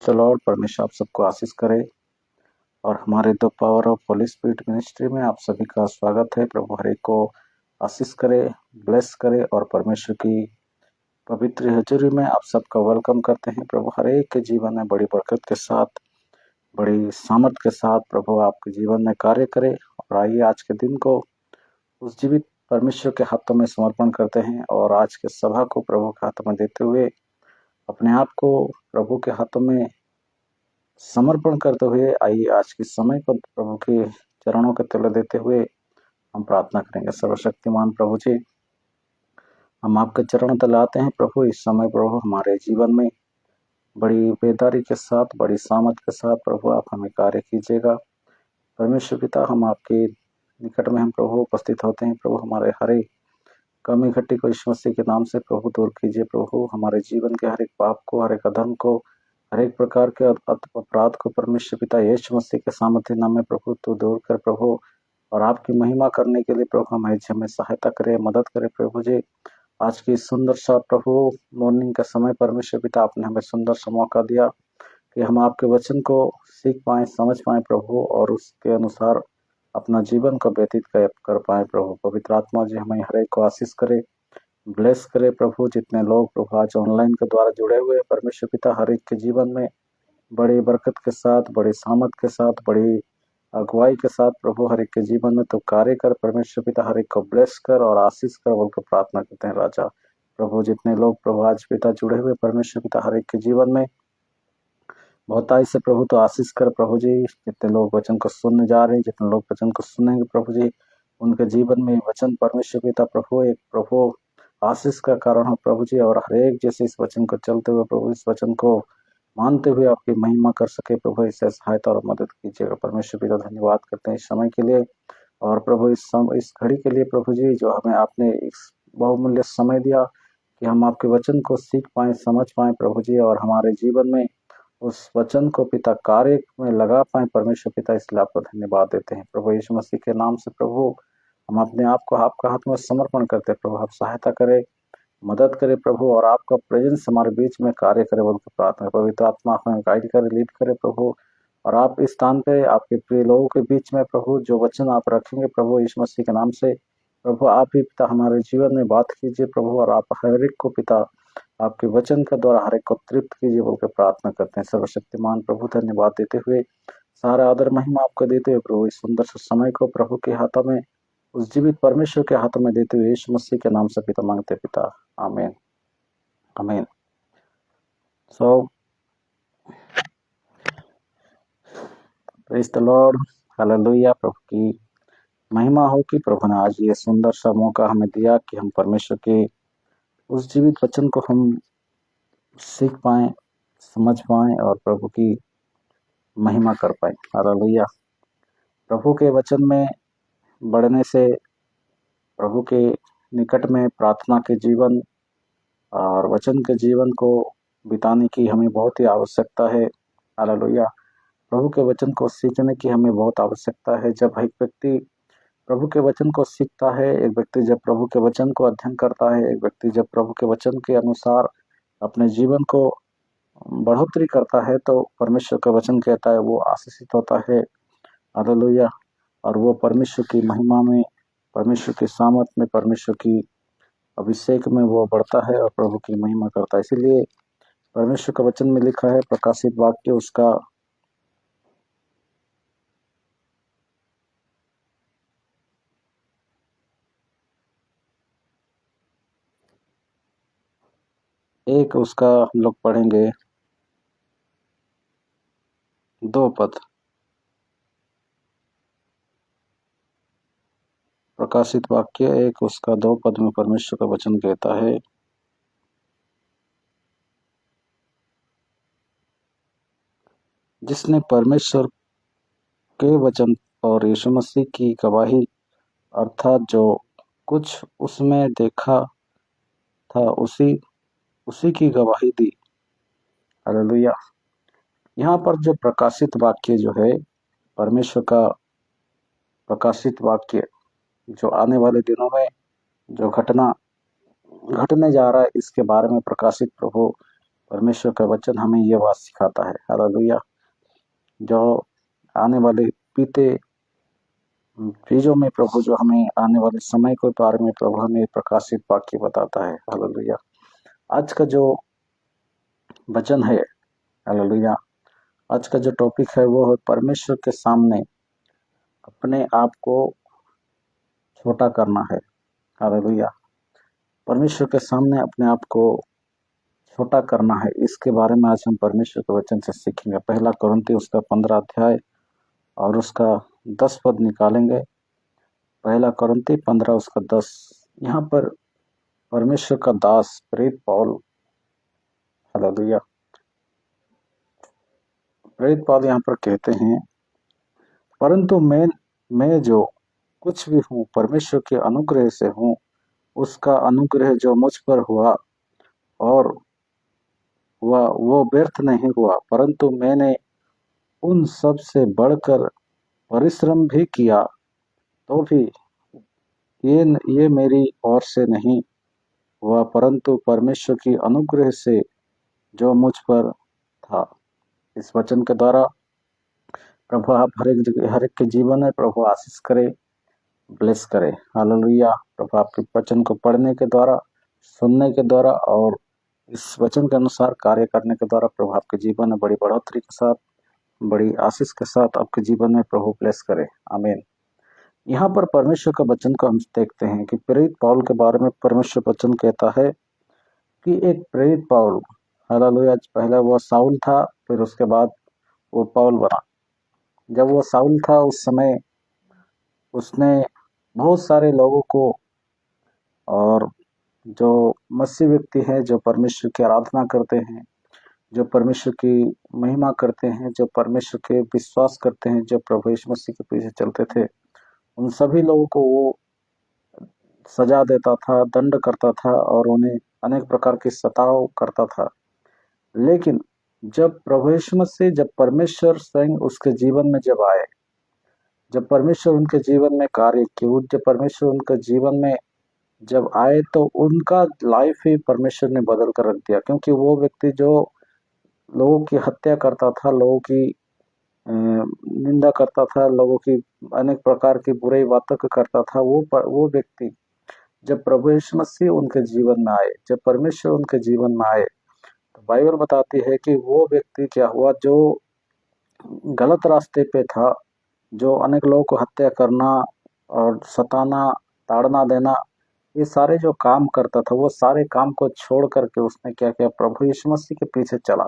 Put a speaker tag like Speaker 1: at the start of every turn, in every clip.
Speaker 1: चलो और परमेश्वर आप सबको आशीष करे। और हमारे the power of Holi spirit ministry में आप सभी का स्वागत है। प्रभु हर एक को आशीष करे, ब्लेस करे और परमेश्वर की पवित्र हजूरी में आप सबका वेलकम करते हैं। प्रभु हर एक के जीवन में बड़ी बरकत के साथ, बड़ी सामर्थ के साथ प्रभु आपके जीवन में कार्य करे। और आइए आज के दिन को उस जीवित परमेश्वर के हाथों में समर्पण करते हैं और आज के सभा को प्रभु के हाथों में देते हुए अपने आप को प्रभु के हाथों में समर्पण करते हुए आइए आज के समय को प्रभु के चरणों के तले देते हुए हम प्रार्थना करेंगे। सर्वशक्तिमान प्रभु जी, हम आपके चरण तले आते हैं प्रभु। इस समय प्रभु हमारे जीवन में बड़ी बेदारी के साथ, बड़ी सामर्थ के साथ प्रभु आप हमें कार्य कीजिएगा। परमेश्वर पिता, हम आपके निकट में हम प्रभु उपस्थित होते हैं। प्रभु हमारे हर एक कमी घटी को यीशु मसीह के नाम से प्रभु दूर कीजिए। प्रभु हमारे जीवन के हर एक पाप को, हर एक अधर्म को, हर एक प्रकार के अपराध को परमेश्वर पिता यीशु मसीह के सामर्थ्य नाम में प्रभु तो दूर कर प्रभु, और आपकी महिमा करने के लिए प्रभु हमें सहायता करे, मदद करे। प्रभु जी, आज की सुंदर सा प्रभु मॉर्निंग का समय परमेश्वर पिता आपने हमें सुंदर सा मौका दिया कि हम आपके वचन को सीख पाए, समझ पाए प्रभु, और उसके अनुसार अपना जीवन को व्यतीत कर पाए। प्रभु पवित्र आत्मा जी हमें हर एक को आशीष करे, ब्लेस करे। प्रभु जितने लोग प्रभु आज ऑनलाइन के द्वारा जुड़े हुए हैं परमेश्वर पिता, हर एक के जीवन में बड़ी बरकत के साथ, बड़ी सामर्थ के साथ, बड़ी अगुवाई के साथ प्रभु हर एक के जीवन में तो कार्य कर। परमेश्वर पिता हर एक को ब्लेस कर और आशीष कर बोलकर प्रार्थना करते हैं राजा। प्रभु जितने लोग प्रभु आज पिता जुड़े हुए परमेश्वर पिता, हर एक के जीवन में बहुताई से प्रभु तो आशीष कर। प्रभु जी जितने लोग वचन को सुनने जा रहे हैं, जितने लोग वचन को सुनेंगे प्रभु जी, उनके जीवन में वचन परमेश्वर पिता प्रभु एक प्रभु आशीष का कारण हो प्रभु जी। और हर एक जैसे इस वचन को चलते हुए प्रभु इस वचन को मानते हुए आपकी महिमा कर सके प्रभु, इसे सहायता और मदद कीजिएगा। परमेश्वर पिता धन्यवाद करते हैं इस समय के लिए और प्रभु इस घड़ी के लिए प्रभु जी, जो हमें आपने इस बहुमूल्य समय दिया कि हम आपके वचन को सीख पाए, समझ पाए प्रभु जी, और हमारे जीवन में उस वचन को पिता कार्य में लगा पाए परमेश्वर पिता, इसलिए आपको धन्यवाद देते हैं प्रभु यीशु मसीह के नाम से। प्रभु हम अपने आप को आपका हाथ में समर्पण करते हैं प्रभु, आप सहायता करें, मदद करे प्रभु, और आपका प्रेजेंस हमारे बीच में कार्य करे बोलकर प्रार्थना है। पवित्र आत्मा हमें गाइड करे, लीड करे प्रभु, और आप इस स्थान पे आपके प्रिय लोगों के बीच में प्रभु जो वचन आप रखेंगे प्रभु यीशु मसीह के नाम से प्रभु, आप ही पिता हमारे जीवन में बात कीजिए प्रभु, और आप हर एक को पिता आपके वचन के द्वारा हर एक को तृप्त कीजिए बोलकर प्रार्थना करते हैं। सर्वशक्तिमान प्रभु धन्यवाद देते हुए, सारा आदर महिमा आपको देते हुए प्रभु इस सुंदर से समय को प्रभु के हाथों में, उस जीवित परमेश्वर के हाथों में देते हुए यीशु मसीह के नाम से पिता मांगते पिता, आमीन आमीन। सो प्रेज द लॉर्ड, हालेलुया। प्रभु की महिमा हो कि प्रभु ने आज ये सुंदर सा मौका हमें दिया कि हम परमेश्वर के उस जीवित वचन को हम सीख पाए, समझ पाए और प्रभु की महिमा कर पाए। हालेलुया। प्रभु के वचन में बढ़ने से, प्रभु के निकट में प्रार्थना के जीवन और वचन के जीवन को बिताने की हमें बहुत ही आवश्यकता है। हालेलुया। प्रभु के वचन को सीखने की हमें बहुत आवश्यकता है। जब एक व्यक्ति प्रभु के वचन को सीखता है, एक व्यक्ति जब प्रभु के वचन को अध्ययन करता है, एक व्यक्ति जब प्रभु के वचन के अनुसार अपने जीवन को बढ़ोतरी करता है, तो परमेश्वर का वचन कहता है वो आशीषित होता है। हालेलुया। और वो परमेश्वर की महिमा में, परमेश्वर की सामर्थ में, परमेश्वर की अभिषेक में वो बढ़ता है और प्रभु की महिमा करता है। इसीलिए परमेश्वर का वचन में लिखा है, प्रकाशित वाक्य उसका 1 उसका हम लोग पढ़ेंगे 2 पद। प्रकाशित वाक्य 1 उसका 2 पद में परमेश्वर का वचन कहता है, जिसने परमेश्वर के वचन और यीशु मसीह की गवाही अर्थात जो कुछ उसमें देखा था उसी की गवाही दी। हालेलुया। यहाँ पर जो प्रकाशित वाक्य जो है, परमेश्वर का प्रकाशित वाक्य जो आने वाले दिनों में जो घटना घटने जा रहा है, इसके बारे में प्रकाशित प्रभु परमेश्वर का वचन हमें ये बात सिखाता है। हालेलुया। जो आने वाले बीते चीजों में प्रभु जो हमें आने वाले समय के बारे में प्रभु हमें प्रकाशित वाक्य बताता है। हालेलुया। आज का जो वचन है, हालेलुया, आज का जो टॉपिक है वो है परमेश्वर के सामने अपने आप को छोटा करना है। हालेलुया। परमेश्वर के सामने अपने आप को छोटा करना है, इसके बारे में आज हम परमेश्वर के वचन से सीखेंगे। पहला कुरिन्थी उसका 15 अध्याय और उसका 10 पद निकालेंगे। पहला कुरिन्थी 15 उसका 10। यहाँ पर परमेश्वर का दास प्रेरित पौल, हालेलुया, प्रेरित पौल यहाँ पर कहते हैं, परंतु मैं जो कुछ भी हूँ परमेश्वर के अनुग्रह से हूँ। उसका अनुग्रह जो मुझ पर हुआ और वो व्यर्थ नहीं हुआ, परंतु मैंने उन सब से बढ़कर परिश्रम भी किया, तो भी ये मेरी ओर से नहीं हुआ, परंतु परमेश्वर की अनुग्रह से जो मुझ पर था। इस वचन के द्वारा प्रभु आप हर एक के जीवन में प्रभु आशीष करे, ब्लेस करे। हालेलुया। प्रभु आपके वचन को पढ़ने के द्वारा, सुनने के द्वारा और इस वचन के अनुसार कार्य करने के द्वारा प्रभु आपके जीवन में बड़ी बढ़ोतरी के साथ, बड़ी आशीष के साथ आपके जीवन में प्रभु ब्लेस करे। आमीन। यहाँ पर परमेश्वर का वचन को हम देखते हैं कि प्रेरित पौल के बारे में परमेश्वर वचन कहता है कि एक प्रेरित पौल, हालेलुया, पहले वो साउल था, फिर उसके बाद वो पौल बना। जब वो साउल था उस समय उसने बहुत सारे लोगों को, और जो मसीह व्यक्ति हैं, जो परमेश्वर की आराधना करते हैं, जो परमेश्वर की महिमा करते हैं, जो परमेश्वर के विश्वास करते हैं, जो प्रभु यीशु मसीह के पीछे चलते थे, उन सभी लोगों को वो सजा देता था, दंड करता था और उन्हें अनेक प्रकार की सताव करता था। लेकिन जब प्रभु यीशु मसीह, जब परमेश्वर स्वयं उसके जीवन में जब आए, जब परमेश्वर उनके जीवन में कार्य किए, जब परमेश्वर उनके जीवन में जब आए, तो उनका लाइफ ही परमेश्वर ने बदल कर रख दिया। क्योंकि वो व्यक्ति जो लोगों की हत्या करता था, लोगों की निंदा करता था, लोगों की अनेक प्रकार की बुरी बातों को करता था, वो व्यक्ति जब प्रभु यीशु मसीह उनके जीवन में आए, जब परमेश्वर उनके जीवन में आए, तो बाइबल बताती है कि वो व्यक्ति क्या हुआ, जो गलत रास्ते पे था, जो अनेक लोगों को हत्या करना और सताना, ताड़ना देना, ये सारे जो काम करता था, वो सारे काम को छोड़ करके उसने क्या किया, प्रभु यीशु मसीह के पीछे चला।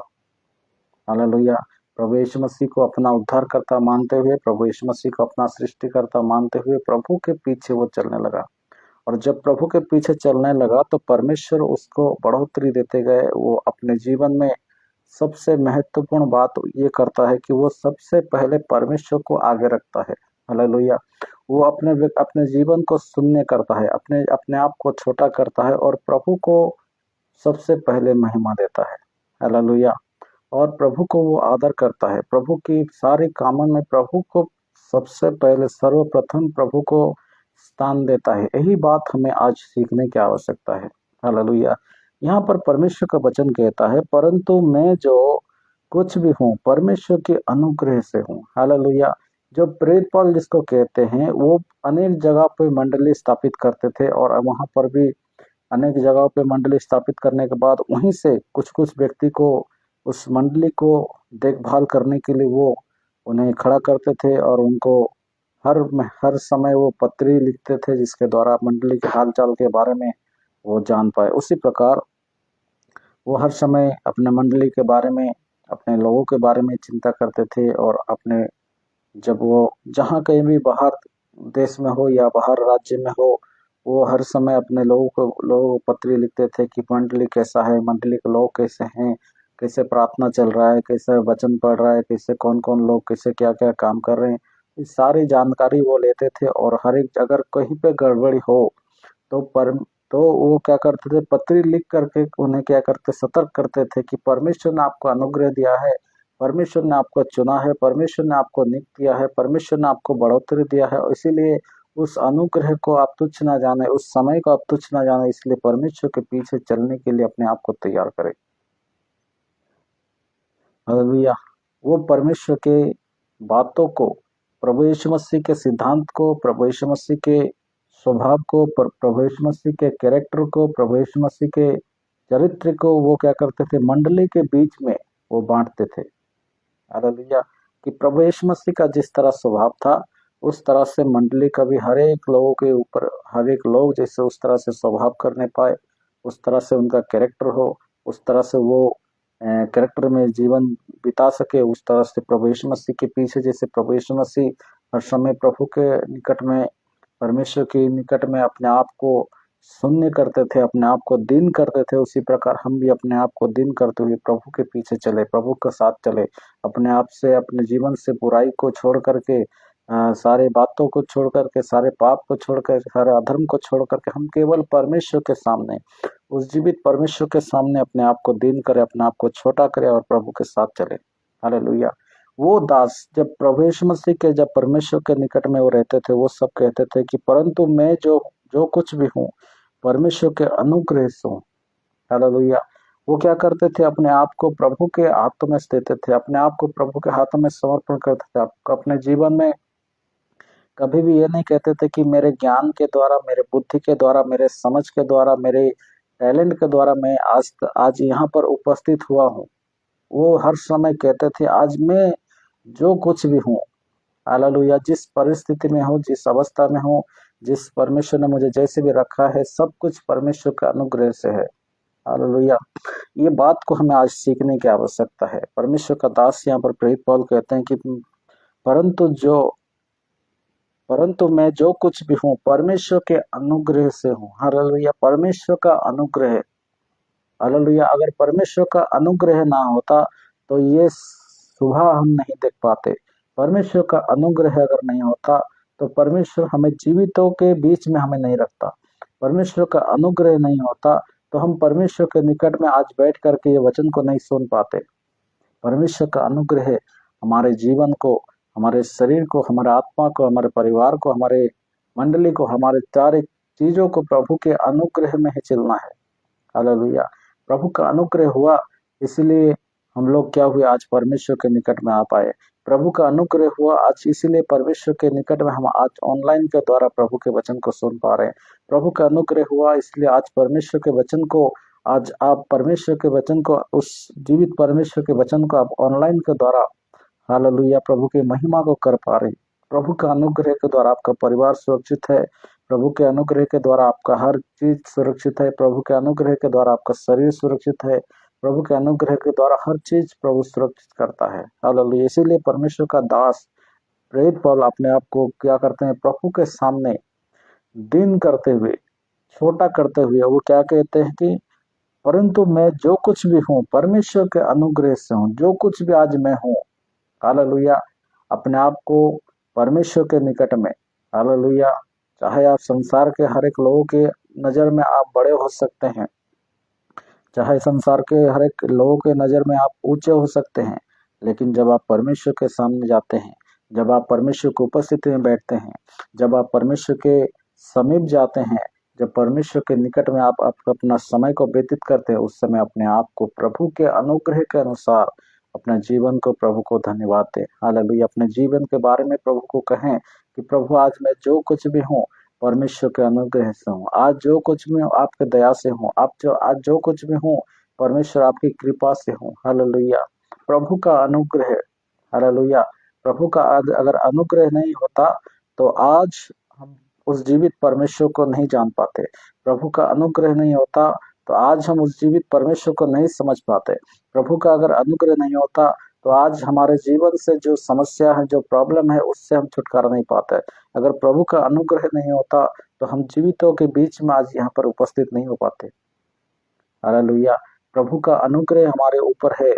Speaker 1: हालेलुया। प्रभु यीशु मसीह को अपना उद्धारकर्ता मानते हुए, प्रभु यीशु मसीह को अपना सृष्टिकर्ता मानते हुए प्रभु के पीछे वो चलने लगा। और जब प्रभु के पीछे चलने लगा तो परमेश्वर उसको बढ़ोतरी देते गए। वो अपने जीवन में सबसे महत्वपूर्ण बात ये करता है कि वो सबसे पहले परमेश्वर को आगे रखता है। हालेलुया। वो अपने जीवन को शून्य करता है, अपने अपने आप को छोटा करता है और प्रभु को सबसे पहले महिमा देता है। हालेलुया। और प्रभु को वो आदर करता है, प्रभु की सारे कामों में प्रभु को सबसे पहले, सर्वप्रथम प्रभु को स्थान देता है। यही बात हमें आज सीखने की आवश्यकता है। हालेलुया। यहाँ पर परमेश्वर का वचन कहता है, परंतु मैं जो कुछ भी हूँ परमेश्वर के अनुग्रह से हूँ। हालेलुया। जो प्रेरित पौल जिसको कहते हैं, वो अनेक जगह पे मंडली स्थापित करते थे और वहां पर भी अनेक जगहों पे मंडली स्थापित करने के बाद वहीं से कुछ कुछ व्यक्ति को, उस मंडली को देखभाल करने के लिए वो उन्हें खड़ा करते थे और उनको हर समय वो पत्री लिखते थे, जिसके द्वारा मंडली के हालचाल के बारे में वो जान पाए। उसी प्रकार वो हर समय अपने मंडली के बारे में, अपने लोगों के बारे में चिंता करते थे और अपने, जब वो जहाँ कहीं भी बाहर देश में हो या बाहर राज्य में हो, वो हर समय अपने लोगों को पत्री लिखते थे कि मंडली कैसा है, मंडली के लोग कैसे हैं, कैसे प्रार्थना चल रहा है, कैसे वचन पढ़ रहा है, कैसे कौन कौन लोग कैसे क्या क्या काम कर रहे हैं, ये सारी जानकारी वो लेते थे। और हर एक अगर कहीं पे गड़बड़ी हो तो वो क्या करते थे, पत्री लिख करके उन्हें क्या करते, सतर्क करते थे कि परमेश्वर ने आपको अनुग्रह दिया है, परमेश्वर ने आपको चुना है, परमेश्वर ने आपको नियुक्त किया है, परमेश्वर ने आपको बढ़ोतरी दिया है, और इसीलिए उस अनुग्रह को आप तुच्छ ना जाने, उस समय को आप तुच्छ ना जाने, इसलिए परमेश्वर के पीछे चलने के लिए अपने आप को तैयार करें। हालेलुया। वो परमेश्वर के बातों को, प्रभु यीशु मसीह के सिद्धांत को, प्रभु यीशु मसीह के स्वभाव को, प्रभु यीशु मसीह के कैरेक्टर को, प्रभु यीशु मसीह के चरित्र को वो क्या करते थे, मंडली के बीच में वो बांटते थे। हालेलुया। कि प्रभु यीशु मसीह का जिस तरह स्वभाव था उस तरह से मंडली का भी हर एक लोगों के ऊपर, हर एक लोग जैसे उस तरह से स्वभाव करने पाए, उस तरह से उनका कैरेक्टर हो, उस तरह से वो कैरेक्टर में जीवन बिता सके, उस तरह से प्रभु यीशु मसीह के पीछे, जैसे प्रभु यीशु मसीह हर समय प्रभु के निकट में, परमेश्वर के निकट में अपने आप को शून्य करते थे, अपने आप को दीन करते थे, उसी प्रकार हम भी अपने आप को दीन करते हुए प्रभु के पीछे चले, प्रभु के साथ चले, अपने आप से, अपने जीवन से बुराई को छोड़ करके, सारे बातों को छोड़ करके, सारे पाप को छोड़ कर, सारे अधर्म को छोड़ करके हम केवल परमेश्वर के सामने, उस जीवित परमेश्वर के सामने अपने आप को दीन करे, अपने आप को छोटा करे और प्रभु के साथ चले। हालेलुया। वो दास जब प्रभु यीशु मसीह के, जब परमेश्वर के निकट में वो रहते थे, वो सब कहते थे कि परंतु मैं जो जो कुछ भी हूँ परमेश्वर के अनुग्रह से हूँ। हालेलुया। वो क्या करते थे, अपने आप को प्रभु के हाथों में देते थे, अपने आप को प्रभु के हाथों में समर्पण करते थे। अपने जीवन में कभी भी ये नहीं कहते थे कि मेरे ज्ञान के द्वारा, मेरे बुद्धि के द्वारा, मेरे समझ के द्वारा, मेरे टैलेंट के द्वारा मैं आज यहाँ पर उपस्थित हुआ हूँ। वो हर समय कहते थे आज मैं जो कुछ भी हूँ, हालेलुया, जिस परिस्थिति में हूँ, जिस अवस्था में हूँ, जिस परमेश्वर ने मुझे जैसे भी रखा है, सब कुछ परमेश्वर का अनुग्रह से है। हालेलुया। ये बात को हमें आज सीखने की आवश्यकता है। परमेश्वर का दास यहाँ पर प्रेरित पौल कहते हैं कि परंतु मैं जो कुछ भी हूँ परमेश्वर के अनुग्रह से हूँ। हालेलुया। परमेश्वर का अनुग्रह, हालेलुया। अगर परमेश्वर का अनुग्रह ना होता तो ये सुबह हम नहीं देख पाते। परमेश्वर का अनुग्रह अगर नहीं होता तो परमेश्वर हमें जीवितों के बीच में हमें नहीं रखता। परमेश्वर का अनुग्रह नहीं होता तो हम परमेश्वर के निकट में आज बैठ करके ये वचन को नहीं सुन पाते। परमेश्वर का अनुग्रह हमारे जीवन को, हमारे शरीर को, हमारे आत्मा को, हमारे परिवार को, हमारे मंडली को, हमारे चार चीजों को प्रभु के अनुग्रह में ही चलना है। हालेलुया। प्रभु का अनुग्रह हुआ इसलिए हम लोग क्या हुए, आज परमेश्वर के निकट में आ पाए। प्रभु का अनुग्रह हुआ आज इसीलिए परमेश्वर के निकट में हम आज ऑनलाइन के द्वारा प्रभु के वचन को सुन पा रहे हैं। प्रभु का अनुग्रह हुआ इसलिए आज परमेश्वर के वचन को, आज आप परमेश्वर के वचन को, उस जीवित परमेश्वर के वचन को आप ऑनलाइन के द्वारा, हालेलुया, प्रभु की महिमा को कर पा रहे। प्रभु का अनुग्रह के द्वारा आपका परिवार सुरक्षित है। प्रभु के अनुग्रह के द्वारा आपका हर चीज सुरक्षित है। प्रभु के अनुग्रह के द्वारा आपका शरीर सुरक्षित है। प्रभु के अनुग्रह के द्वारा हर चीज प्रभु सुरक्षित करता है। हालेलुया। इसीलिए परमेश्वर का दास प्रेरित पौल अपने आप को क्या करते हैं, प्रभु के सामने दीन करते हुए, छोटा करते हुए वो क्या कहते हैं कि परंतु मैं जो कुछ भी हूँ परमेश्वर के अनुग्रह से हूँ। जो कुछ भी आज मैं हूँ, हालेलुया, अपने आप को परमेश्वर के निकट में, हालेलुया, चाहे आप संसार के हर एक लोगों के नजर में आप बड़े हो सकते हैं, चाहे संसार के हर एक लोगों के नजर में आप ऊंचे हो सकते हैं, लेकिन जब आप परमेश्वर के सामने जाते हैं, जब आप परमेश्वर की उपस्थिति में बैठते हैं, जब आप परमेश्वर के समीप जाते हैं, जब परमेश्वर के निकट में आप अपना समय को व्यतीत करते हैं, उस समय अपने आप को प्रभु के अनुग्रह के अनुसार अपने जीवन को प्रभु को धन्यवाद दें। हालेलुया। अपने जीवन के बारे में प्रभु को कहें कि प्रभु आज मैं जो कुछ भी हूँ परमेश्वर के अनुग्रह से हूँ। आज जो कुछ भी हूँ आपके दया से हूँ। आज जो कुछ भी हूँ परमेश्वर आपकी कृपा से हूँ। हालेलुया। प्रभु का अनुग्रह, हालेलुया। प्रभु का अगर अनुग्रह नहीं होता तो आज हम उस जीवित परमेश्वर को नहीं जान पाते। प्रभु का अनुग्रह नहीं होता तो आज हम उस जीवित परमेश्वर को नहीं समझ पाते। प्रभु का अगर अनुग्रह नहीं होता तो आज हमारे जीवन से जो समस्या है, जो प्रॉब्लम है, उससे हम छुटकारा नहीं पाते। अगर प्रभु का अनुग्रह नहीं होता तो हम जीवितों के बीच में आज यहाँ पर उपस्थित नहीं हो पाते। हालेलुया। प्रभु का अनुग्रह हमारे ऊपर है।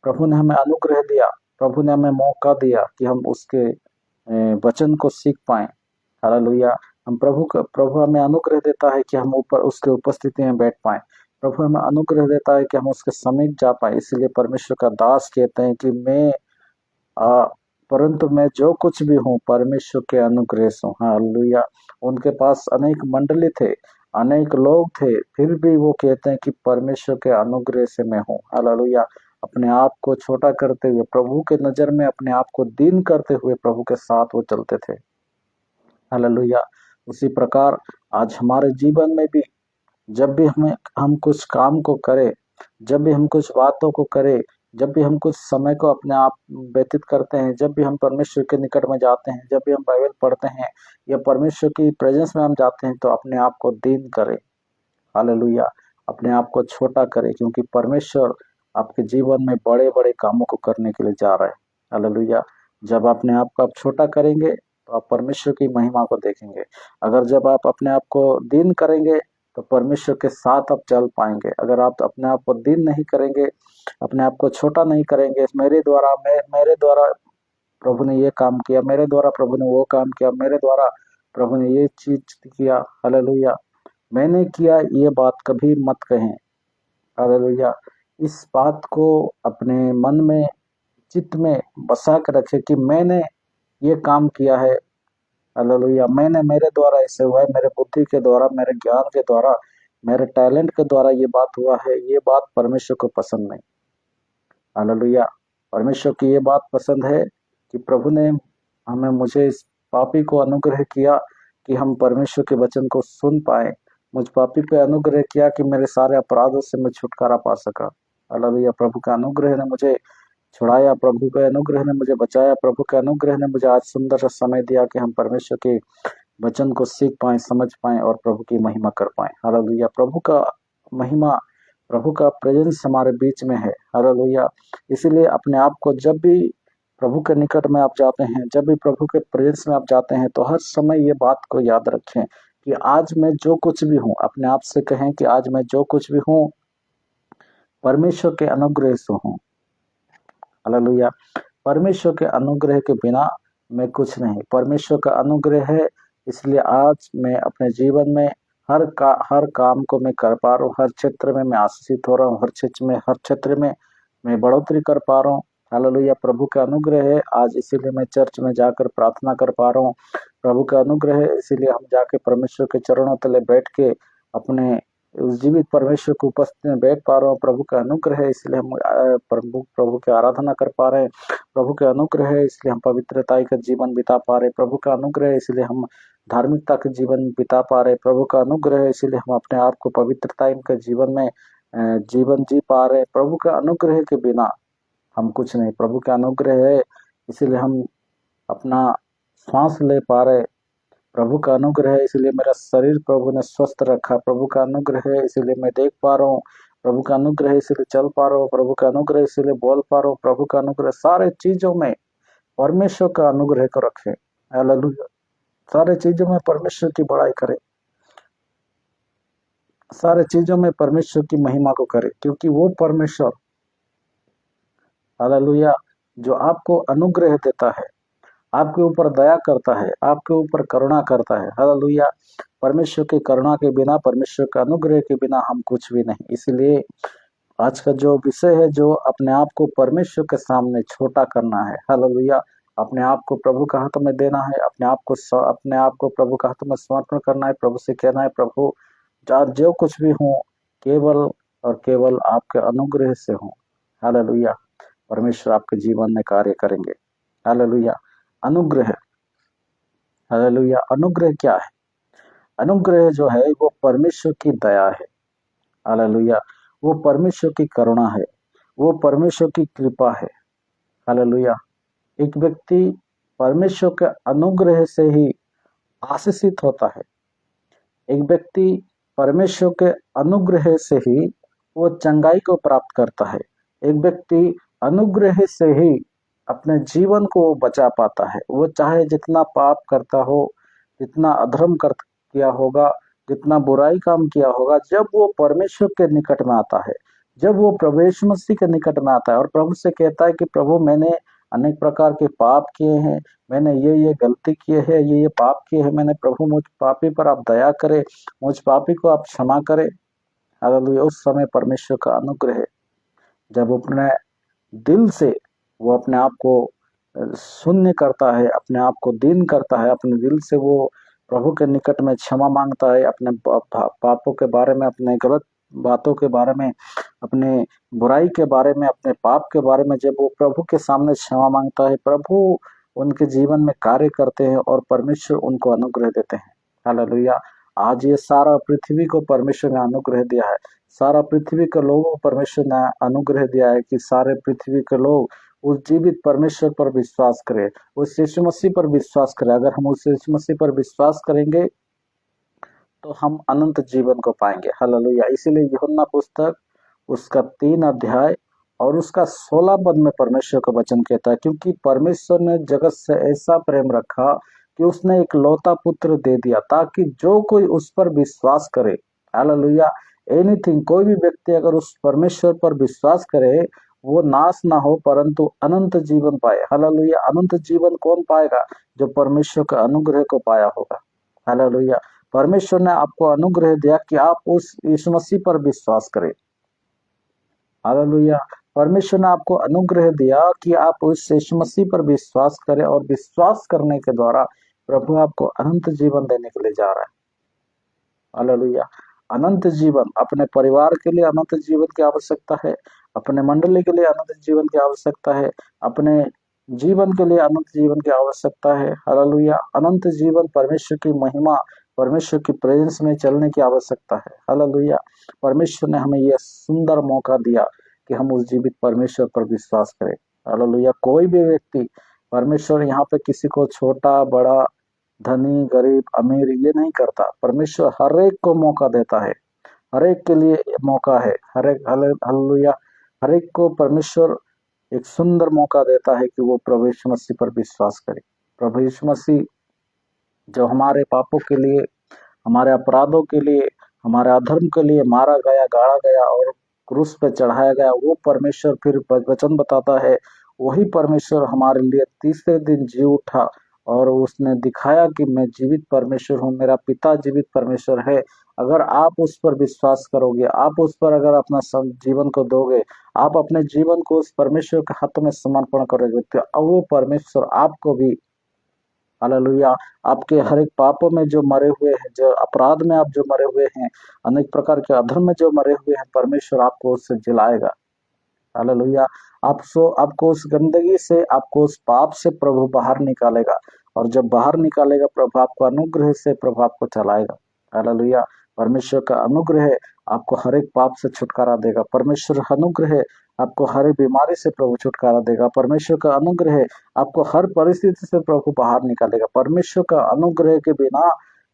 Speaker 1: प्रभु ने हमें अनुग्रह दिया, प्रभु ने हमें मौका दिया कि हम उसके वचन को सीख पाए। हालेलुया। प्रभु हमें अनुग्रह देता है कि हम ऊपर उसके उपस्थिति में बैठ पाए। प्रभु हमें अनुग्रह देता है कि हम उसके समीप जा पाए। इसलिए परमेश्वर का दास कहते हैं कि परंतु मैं जो कुछ भी हूँ परमेश्वर के अनुग्रह से हूँ। हालेलुया। उनके पास अनेक मंडली थे, अनेक लोग थे, फिर भी वो कहते हैं कि परमेश्वर के अनुग्रह से मैं हूँ। हालेलुया। अपने आप को छोटा करते हुए, प्रभु के नजर में अपने आप को दीन करते हुए प्रभु के साथ वो चलते थे। हालेलुया। उसी प्रकार आज हमारे जीवन में भी जब भी हम कुछ काम को करें, जब भी हम कुछ बातों को करें, जब भी हम कुछ समय को अपने आप व्यतीत करते हैं, जब भी हम परमेश्वर के निकट में जाते हैं, जब भी हम बाइबल पढ़ते हैं या परमेश्वर की प्रेजेंस में हम जाते हैं, तो अपने आप को दीन करें। हालेलुया। अपने आप को छोटा करें, क्योंकि परमेश्वर आपके जीवन में बड़े बड़े कामों को करने के लिए जा रहा है। हालेलुया। जब अपने आप को आप छोटा करेंगे तो आप परमेश्वर की महिमा को देखेंगे। अगर जब आप अपने आप को दीन करेंगे तो परमेश्वर के साथ आप चल पाएंगे। अगर आप अपने आप को दीन नहीं करेंगे, अपने आप को छोटा नहीं करेंगे, मेरे द्वारा प्रभु ने ये काम किया, मेरे द्वारा प्रभु ने वो काम किया, मेरे द्वारा प्रभु ने ये चीज किया, हालेलुया, मैंने किया, ये बात कभी मत कहें। हालेलुया। इस बात को अपने मन में, चित्त में बसा कर रखे कि मैंने ये काम किया है। हालेलुया। मेरे द्वारा ऐसे हुआ है, मेरे बुद्धि के द्वारा, मेरे ज्ञान के द्वारा, मेरे टैलेंट के द्वारा ये बात हुआ है। ये बात परमेश्वर को पसंद नहीं। हालेलुया। परमेश्वर की ये बात पसंद है कि प्रभु ने मुझे इस पापी को अनुग्रह किया कि हम परमेश्वर के वचन को सुन पाए। मुझ पापी पे अनुग्रह किया कि मेरे सारे अपराधों से मैं छुटकारा पा सका। हालेलुया। प्रभु का अनुग्रह ने मुझे छुड़ाया, प्रभु के अनुग्रह ने मुझे बचाया, प्रभु के अनुग्रह ने मुझे आज सुंदर सा समय दिया कि हम परमेश्वर के वचन को सीख पाए, समझ पाए और प्रभु की महिमा कर पाए। हालेलुया। प्रभु का महिमा, प्रभु का प्रेजेंस हमारे बीच में है। हालेलुया। इसीलिए अपने आप को जब भी प्रभु के निकट में आप जाते हैं, जब भी प्रभु के प्रेजेंस में आप जाते हैं, तो हर समय ये बात को याद रखें कि आज मैं जो कुछ भी हूँ, अपने आप से कहें कि आज मैं जो कुछ भी हूँ परमेश्वर के अनुग्रह से हूँ। हालेलुया। परमेश्वर के अनुग्रह के बिना मैं कुछ नहीं। परमेश्वर का अनुग्रह है, इसलिए आज मैं अपने जीवन में हर काम को मैं कर पा रहा हूँ। हर क्षेत्र में मैं आशीषित हो रहा हूँ। हर क्षेत्र में मैं बढ़ोतरी कर पा रहा हूँ। हालेलुया। प्रभु का अनुग्रह है आज, इसीलिए मैं चर्च में जाकर प्रार्थना कर पा रहा हूँ। प्रभु का अनुग्रह है, इसीलिए हम जाके परमेश्वर के चरणों तले बैठ के अपने उस जीवित परमेश्वर की उपस्थिति में बैठ पा रहा हूँ। प्रभु का अनुग्रह है, इसलिए हम प्रभु की आराधना कर पा रहे हैं। प्रभु का अनुग्रह है, इसलिए हम पवित्रता का जीवन बिता पा रहे हैं। प्रभु का अनुग्रह है, इसलिए हम धार्मिकता के जीवन बिता पा रहे हैं। प्रभु का अनुग्रह है, इसलिए हम अपने आप को पवित्रता के जीवन में जीवन जी पा रहे हैं। प्रभु का अनुग्रह के बिना हम कुछ नहीं। प्रभु का अनुग्रह है, इसीलिए हम अपना श्वास ले पा रहे। प्रभु का अनुग्रह है, इसलिए मेरा शरीर प्रभु ने स्वस्थ रखा। प्रभु का अनुग्रह है, इसीलिए मैं देख पा रहा हूँ। प्रभु का अनुग्रह है, इसलिए चल पा रहा हूँ। प्रभु का अनुग्रह है, इसलिए बोल पा रहा हूँ। प्रभु का अनुग्रह, सारे चीजों में परमेश्वर का अनुग्रह को रखें। हालेलुया। सारे चीजों में परमेश्वर की बड़ाई करें, सारे चीजों में परमेश्वर की महिमा को करें, क्योंकि वो परमेश्वर, हालेलुया, जो आपको अनुग्रह देता है, आपके ऊपर दया करता है, आपके ऊपर करुणा करता है। हालेलुया। परमेश्वर की करुणा के बिना, परमेश्वर के अनुग्रह के बिना हम कुछ भी नहीं। इसलिए आज का जो विषय है, जो अपने आप को परमेश्वर के सामने छोटा करना है। हालेलुया। अपने आप को प्रभु के हाथ में देना है, अपने आप को प्रभु के हाथ में समर्पण करना है। प्रभु से कहना है, प्रभु जो कुछ भी हूँ केवल और केवल आपके अनुग्रह से हूँ। हालेलुया। परमेश्वर आपके जीवन में कार्य करेंगे। हालेलुया। अनुग्रह, हालेलुया। अनुग्रह क्या है? अनुग्रह जो है वो परमेश्वर की दया है। हालेलुया। वो परमेश्वर की करुणा है, वो परमेश्वर की कृपा है। हालेलुया। एक व्यक्ति परमेश्वर के अनुग्रह से ही आशीषित होता है। एक व्यक्ति परमेश्वर के अनुग्रह से ही वो चंगाई को प्राप्त करता है। एक व्यक्ति अनुग्रह से ही अपने जीवन को बचा पाता है। वो चाहे जितना पाप करता हो, जितना अधर्म किया होगा, जितना बुराई काम किया होगा, जब वो परमेश्वर के निकट में आता है, जब वो प्रभु यीशु मसीह के निकट में आता है और प्रभु से कहता है कि प्रभु मैंने अनेक प्रकार के पाप किए हैं, मैंने ये गलती किए हैं, ये पाप किए हैं, मैंने प्रभु मुझ पापी पर आप दया करें, मुझ पापी को आप क्षमा करें। हालेलुया। उस समय परमेश्वर का अनुग्रह, जब अपने दिल से वो अपने आप को शून्य करता है, अपने आप को दीन करता है, अपने दिल से वो प्रभु के निकट में क्षमा मांगता है, अपने पापों के बारे में, अपने गलत बातों के बारे में, अपने बुराई के बारे में, अपने पाप के बारे में जब वो प्रभु के सामने क्षमा मांगता है, प्रभु उनके जीवन में कार्य करते हैं और परमेश्वर उनको अनुग्रह देते हैं। हालेलुया। आज ये सारा पृथ्वी को परमेश्वर ने अनुग्रह दिया है, सारा पृथ्वी के लोगों को परमेश्वर ने अनुग्रह दिया है कि सारे पृथ्वी के लोग उस जीवित परमेश्वर पर विश्वास करें, उस यीशु मसीह पर विश्वास करें। अगर हम उस यीशु मसीह पर विश्वास करेंगे तो हम अनंत जीवन को पाएंगे। हालेलुया। इसीलिए यूहन्ना पुस्तक उसका 3 अध्याय और उसका 16 पद में परमेश्वर का वचन कहता है, क्योंकि परमेश्वर ने जगत से ऐसा प्रेम रखा कि उसने एक लौता पुत्र दे दिया, ताकि जो कोई उस पर विश्वास करे, हालेलुया, एनीथिंग, कोई भी व्यक्ति अगर उस परमेश्वर पर विश्वास करे, वो नाश ना हो परंतु अनंत जीवन पाए। हालेलुया। अनंत जीवन कौन पाएगा? जो परमेश्वर के अनुग्रह को पाया होगा। हालेलुया। परमेश्वर ने आपको अनुग्रह दिया कि आप उस यीशु मसीह पर विश्वास करें। हालेलुया। परमेश्वर ने आपको अनुग्रह दिया कि आप उस यीशु मसीह पर विश्वास करें और विश्वास करने के द्वारा प्रभु आपको अनंत जीवन देने के लिए जा रहा है। हालेलुया। अनंत जीवन, अपने परिवार के लिए अनंत जीवन की आवश्यकता है, अपने मंडली के लिए अनंत जीवन की आवश्यकता है, अपने जीवन के लिए अनंत जीवन की आवश्यकता है। हालेलुया। अनंत जीवन, परमेश्वर की महिमा, परमेश्वर की प्रेजेंस में चलने की आवश्यकता है। हालेलुया। परमेश्वर ने हमें यह सुंदर मौका दिया कि हम उस जीवित परमेश्वर पर विश्वास करें। हालेलुया। कोई भी व्यक्ति, परमेश्वर यहाँ पे किसी को छोटा बड़ा, धनी गरीब अमीर ये नहीं करता। परमेश्वर हर एक को मौका देता है, हर एक के लिए मौका है, हर एक, हालेलुया, हर एक को परमेश्वर एक सुंदर मौका देता है कि वो प्रभु यीशु मसीह पर विश्वास करे। प्रभु यीशु मसीह जो हमारे पापों के लिए, हमारे अपराधों के लिए, हमारे अधर्म के लिए मारा गया, गाड़ा गया और क्रूस पे चढ़ाया गया, वो परमेश्वर फिर वचन बताता है, वही परमेश्वर हमारे लिए तीसरे दिन जी उठा और उसने दिखाया कि मैं जीवित परमेश्वर हूँ, मेरा पिता जीवित परमेश्वर है। अगर आप उस पर विश्वास करोगे, आप उस पर अगर अपना जीवन को दोगे, आप अपने जीवन को उस परमेश्वर के हाथ में समर्पण करोगे, तो वो परमेश्वर आपको भी, हालेलुया, आपके हर एक पापों में जो मरे हुए हैं, जो अपराध में आप जो मरे हुए हैं, अनेक प्रकार के अधर्म में जो मरे हुए हैं, परमेश्वर आपको उससे जिलाएगा। हालेलुया। आपको उस गंदगी से, आपको उस पाप से प्रभु बाहर निकालेगा, और जब बाहर निकालेगा प्रभु आपको अनुग्रह से प्रभु आपको चलाएगा। हालेलुया। परमेश्वर का अनुग्रह आपको हर एक पाप से छुटकारा देगा। परमेश्वर अनुग्रह आपको हर एक बीमारी से प्रभु छुटकारा देगा। परमेश्वर का अनुग्रह आपको हर परिस्थिति से प्रभु बाहर निकालेगा। परमेश्वर का अनुग्रह के बिना,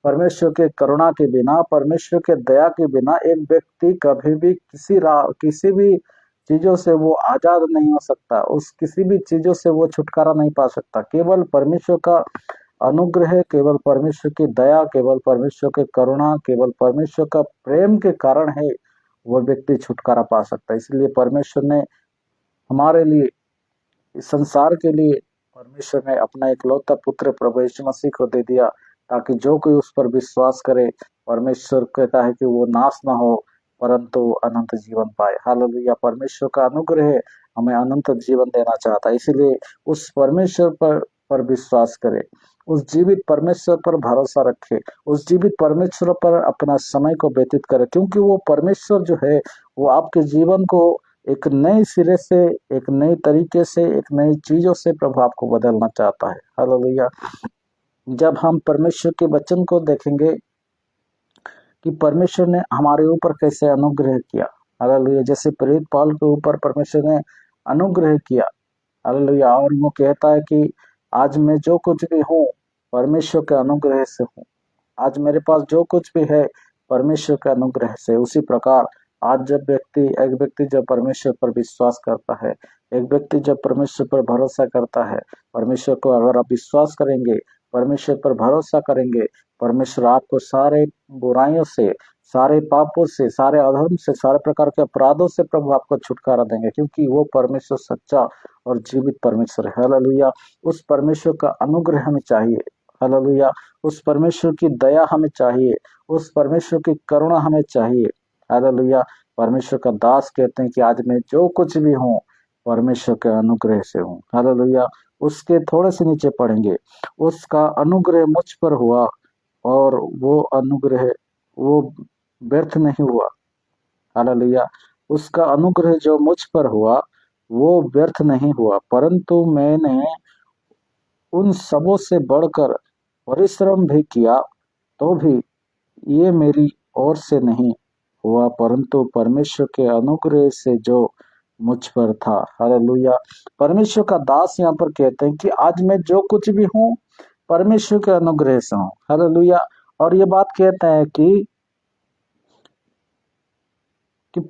Speaker 1: परमेश्वर के करुणा के बिना, परमेश्वर के दया के बिना एक व्यक्ति कभी भी किसी भी चीजों से वो आजाद नहीं हो सकता, उस किसी भी चीजों से वो छुटकारा नहीं पा सकता। केवल परमेश्वर का अनुग्रह, केवल परमेश्वर की दया, केवल परमेश्वर के करुणा, केवल परमेश्वर का प्रेम के कारण है वो व्यक्ति छुटकारा पा सकता है। इसलिए परमेश्वर ने हमारे लिए, इस संसार के लिए, परमेश्वर ने अपना इकलौता पुत्र प्रभु यीशु मसीह को दे दिया, ताकि जो कोई उस पर विश्वास करे, परमेश्वर कहता है कि वो नाश ना हो परंतु अनंत जीवन पाए। हालेलुया। परमेश्वर का अनुग्रह हमें अनंत जीवन देना चाहता है, इसीलिए उस परमेश्वर पर विश्वास करे, उस जीवित परमेश्वर पर भरोसा रखे, उस जीवित परमेश्वर पर अपना समय को व्यतीत करे, क्योंकि वो परमेश्वर जो है वो आपके जीवन को एक नए सिरे से, एक नए तरीके से, एक नई चीजों से प्रभु आपको बदलना चाहता है। हालेलुया। जब हम परमेश्वर के वचन को देखेंगे कि परमेश्वर ने हमारे ऊपर कैसे अनुग्रह किया, हालेलुया, जैसे प्रेरित पौल के ऊपर परमेश्वर ने अनुग्रह किया, हालेलुया, और वो कहता है कि आज मैं जो कुछ भी हूँ परमेश्वर के अनुग्रह से हूँ, आज मेरे पास जो कुछ भी है परमेश्वर के अनुग्रह से। उसी प्रकार आज एक व्यक्ति जब परमेश्वर पर विश्वास करता है, एक व्यक्ति जब परमेश्वर पर भरोसा करता है, परमेश्वर को अगर आप विश्वास करेंगे, परमेश्वर पर भरोसा करेंगे, परमेश्वर आपको सारे बुराइयों से, सारे पापों से, सारे अधर्म से, सारे प्रकार के अपराधों से प्रभु आपको छुटकारा देंगे, क्योंकि वो परमेश्वर सच्चा और जीवित परमेश्वर है। हालेलुया। उस परमेश्वर का अनुग्रह हमें चाहिए। हालेलुया। उस परमेश्वर की दया हमें चाहिए, उस परमेश्वर की करुणा हमें चाहिए। हालेलुया। परमेश्वर का दास कहते हैं कि आज मैं जो कुछ भी हूँ परमेश्वर के अनुग्रह से हूँ। हालेलुया। उसके थोड़े से नीचे पढ़ेंगे, उसका अनुग्रह मुझ पर हुआ और वो अनुग्रह वो व्यर्थ नहीं हुआ। हालेलुया। उसका अनुग्रह जो मुझ पर हुआ वो व्यर्थ नहीं हुआ, परंतु मैंने उन सबों से बढ़कर परिश्रम भी किया, तो भी ये मेरी ओर से नहीं हुआ, परंतु परमेश्वर के अनुग्रह से जो मुझ पर था। हालेलुया। परमेश्वर का दास यहाँ पर कहते हैं कि आज मैं जो कुछ भी हूँ परमेश्वर के अनुग्रह से हूँ। हालेलुया। और ये बात कहते हैं कि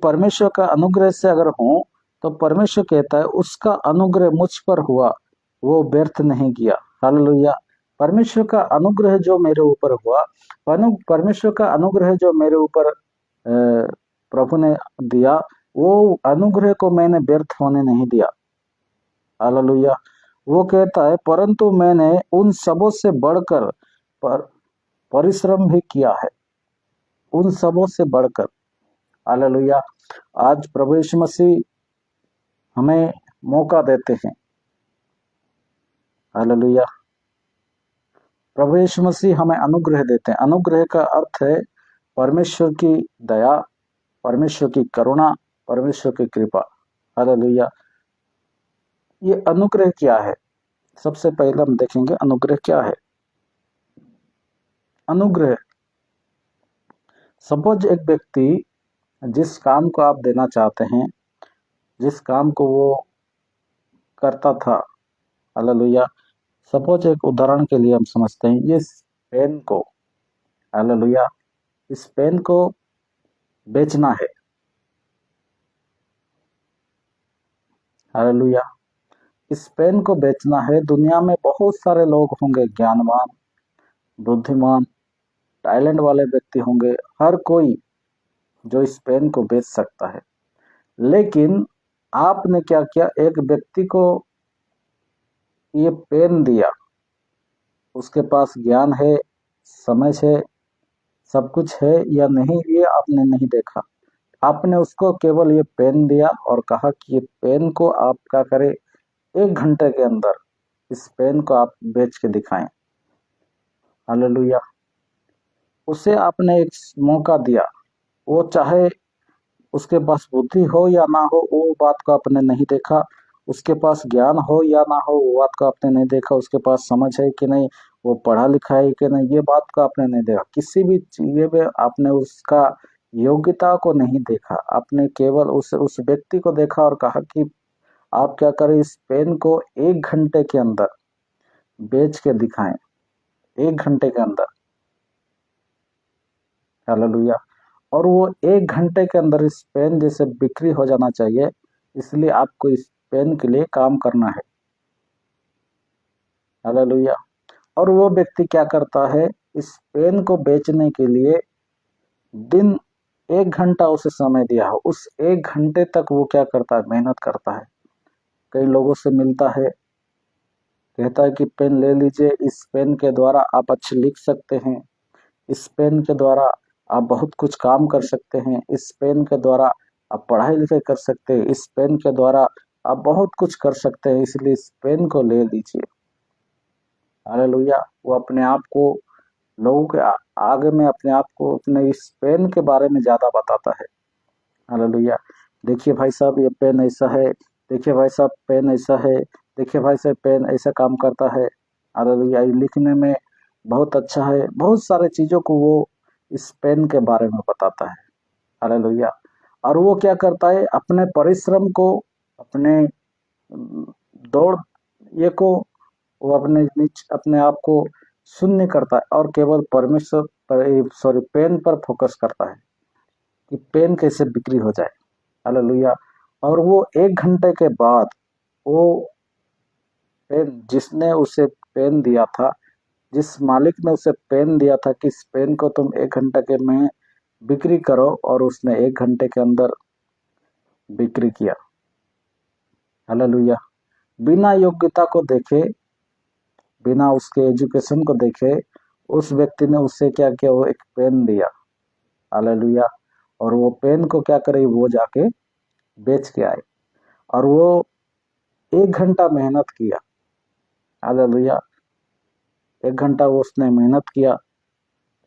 Speaker 1: परमेश्वर का अनुग्रह से अगर हूँ तो परमेश्वर कहता है उसका अनुग्रह मुझ पर हुआ वो व्यर्थ नहीं किया। हालेलुया। परमेश्वर का अनुग्रह जो मेरे ऊपर हुआ, परमेश्वर का अनुग्रह जो मेरे ऊपर प्रभु ने दिया, वो अनुग्रह को मैंने व्यर्थ होने नहीं दिया। हालेलुया। वो कहता है परंतु मैंने उन सबों से बढ़कर परिश्रम भी किया है, उन सबों से बढ़कर। हालेलुया। आज प्रभु यीशु मसीह हमें मौका देते हैं। हालेलुया। प्रभु यीशु मसीह हमें अनुग्रह देते हैं। अनुग्रह का अर्थ है परमेश्वर की दया, परमेश्वर की करुणा, परमेश्वर की कृपा। हालेलुया। ये अनुग्रह क्या है? सबसे पहले हम देखेंगे अनुग्रह क्या है। अनुग्रह, सपोज एक व्यक्ति जिस काम को आप देना चाहते हैं, जिस काम को वो करता था, हालेलुया। सपोज एक उदाहरण के लिए हम समझते हैं, ये पेन को, हालेलुया, इस पेन को बेचना है। हालेलुया। इस पेन को बेचना है। दुनिया में बहुत सारे लोग होंगे, ज्ञानवान, बुद्धिमान, टैलेंट वाले व्यक्ति होंगे, हर कोई जो इस पेन को बेच सकता है। लेकिन आपने क्या किया? एक व्यक्ति को ये पेन दिया, उसके पास ज्ञान है, समझ है, सब कुछ है या नहीं ये आपने नहीं देखा। आपने उसको केवल ये पेन दिया और कहा कि ये पेन को आप क्या करें, 1 घंटे के अंदर इस पेन को आप बेच के दिखाएं। हालेलुया। उसे आपने एक मौका दिया। वो चाहे उसके पास बुद्धि हो या ना हो, वो बात को आपने नहीं देखा। उसके पास ज्ञान हो या ना हो, वो बात को आपने नहीं देखा। उसके पास समझ है कि नहीं, वो पढ़ा लिखा है कि नहीं, ये बात को आपने नहीं देखा। किसी भी चीज में आपने उसका योग्यता को नहीं देखा। आपने केवल उस व्यक्ति को देखा और कहा कि आप क्या करें, इस पेन को 1 घंटे के अंदर बेच के दिखाएं। 1 घंटे के अंदर। हालेलुया। और वो 1 घंटे के अंदर इस पेन जैसे बिक्री हो जाना चाहिए, इसलिए आपको इस पेन के लिए काम करना है। हालेलुया। और वो व्यक्ति क्या करता है, इस पेन को बेचने के लिए दिन 1 घंटा उसे समय दिया हो, उस 1 घंटे तक वो क्या करता है, मेहनत करता है। कई लोगों से मिलता है, कहता है कि पेन ले लीजिए, इस पेन के द्वारा आप अच्छे लिख सकते हैं, इस पेन के द्वारा आप बहुत कुछ काम कर सकते हैं, इस पेन के द्वारा आप पढ़ाई लिखाई कर सकते हैं, इस पेन के द्वारा आप बहुत कुछ कर सकते हैं, इसलिए इस पेन को ले लीजिए। हालेलुया। वो अपने आप को लोगों के आगे में अपने आप को अपने इस पेन के बारे में ज्यादा बताता है। हालेलुया। देखिए भाई साहब, ये पेन ऐसा है, देखिए भाई साहब पेन ऐसा है, देखिए भाई साहब पेन ऐसा काम करता है। हालेलुया। ये लिखने में बहुत अच्छा है। बहुत सारे चीजों को वो इस पेन के बारे में बताता है। हालेलुया। और वो क्या करता है, अपने परिश्रम को, अपने दौड़ ये को वो अपने आप को शून्य करता है और केवल परमेश्वर पर, सॉरी, पेन पर फोकस करता है कि पेन कैसे बिक्री हो जाए। हालेलुया। और वो 1 घंटे के बाद वो पेन, जिसने उसे पेन दिया था, जिस मालिक ने उसे पेन दिया था कि इस पेन को तुम 1 घंटे के में बिक्री करो, और उसने 1 घंटे के अंदर बिक्री किया। हालेलुया। बिना योग्यता को देखे, बिना उसके एजुकेशन को देखे, उस व्यक्ति ने उससे क्या किया, वो एक पेन दिया। हालेलुया। और वो पेन को क्या करे, वो जाके बेच के आए। और वो 1 घंटा मेहनत किया। हालेलुया। 1 घंटा वो उसने मेहनत किया।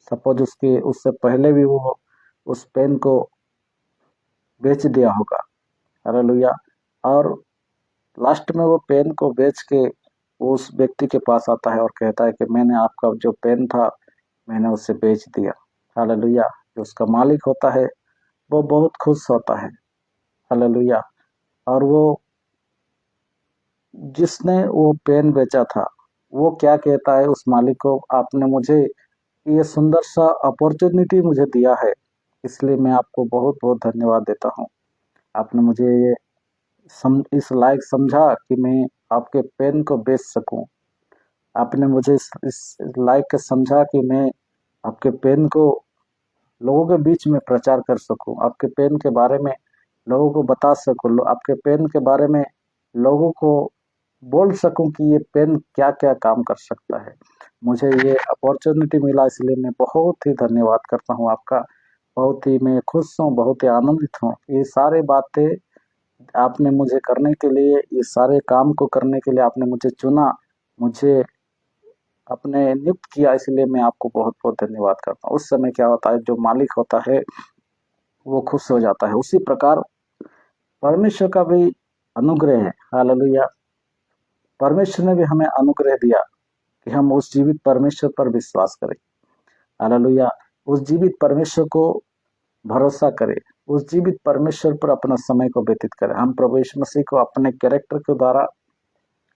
Speaker 1: सपोज उसके उससे पहले भी वो उस पेन को बेच दिया होगा। हालेलुया। और लास्ट में वो पेन को बेच के उस व्यक्ति के पास आता है और कहता है कि मैंने आपका जो पेन था मैंने उसे बेच दिया। हालेलुया। जो उसका मालिक होता है वो बहुत खुश होता है। हालेलुया। और वो जिसने वो पेन बेचा था वो क्या कहता है उस मालिक को, आपने मुझे ये सुंदर सा अपॉर्चुनिटी मुझे दिया है, इसलिए मैं आपको बहुत बहुत धन्यवाद देता हूँ। आपने मुझे ये इस लायक समझा कि मैं आपके पेन को बेच सकूं। आपने मुझे इस लायक समझा कि मैं आपके पेन को लोगों के बीच में प्रचार कर सकूं, आपके पेन के बारे में लोगों को बता सकूं, आपके पेन के बारे में लोगों को बोल सकूं कि ये पेन क्या क्या काम कर सकता है। मुझे ये अपॉर्चुनिटी मिला, इसलिए मैं बहुत ही धन्यवाद करता हूँ आपका। बहुत ही मैं खुश हूँ, बहुत ही आनंदित हूँ। ये सारे बातें आपने मुझे करने के लिए, ये सारे काम को करने के लिए आपने मुझे चुना, मुझे अपने नियुक्त किया, इसलिए मैं आपको बहुत बहुत धन्यवाद करता हूँ। उस समय क्या होता है, जो मालिक होता है वो खुश हो जाता है। उसी प्रकार परमेश्वर का भी अनुग्रह है। हालेलुया। परमेश्वर ने भी हमें अनुग्रह दिया कि हम उस जीवित परमेश्वर पर विश्वास करें। हालेलुया। उस जीवित परमेश्वर को भरोसा करें, उस जीवित परमेश्वर पर अपना समय को व्यतीत करें। हम प्रभु यीशु मसीह को अपने कैरेक्टर के द्वारा,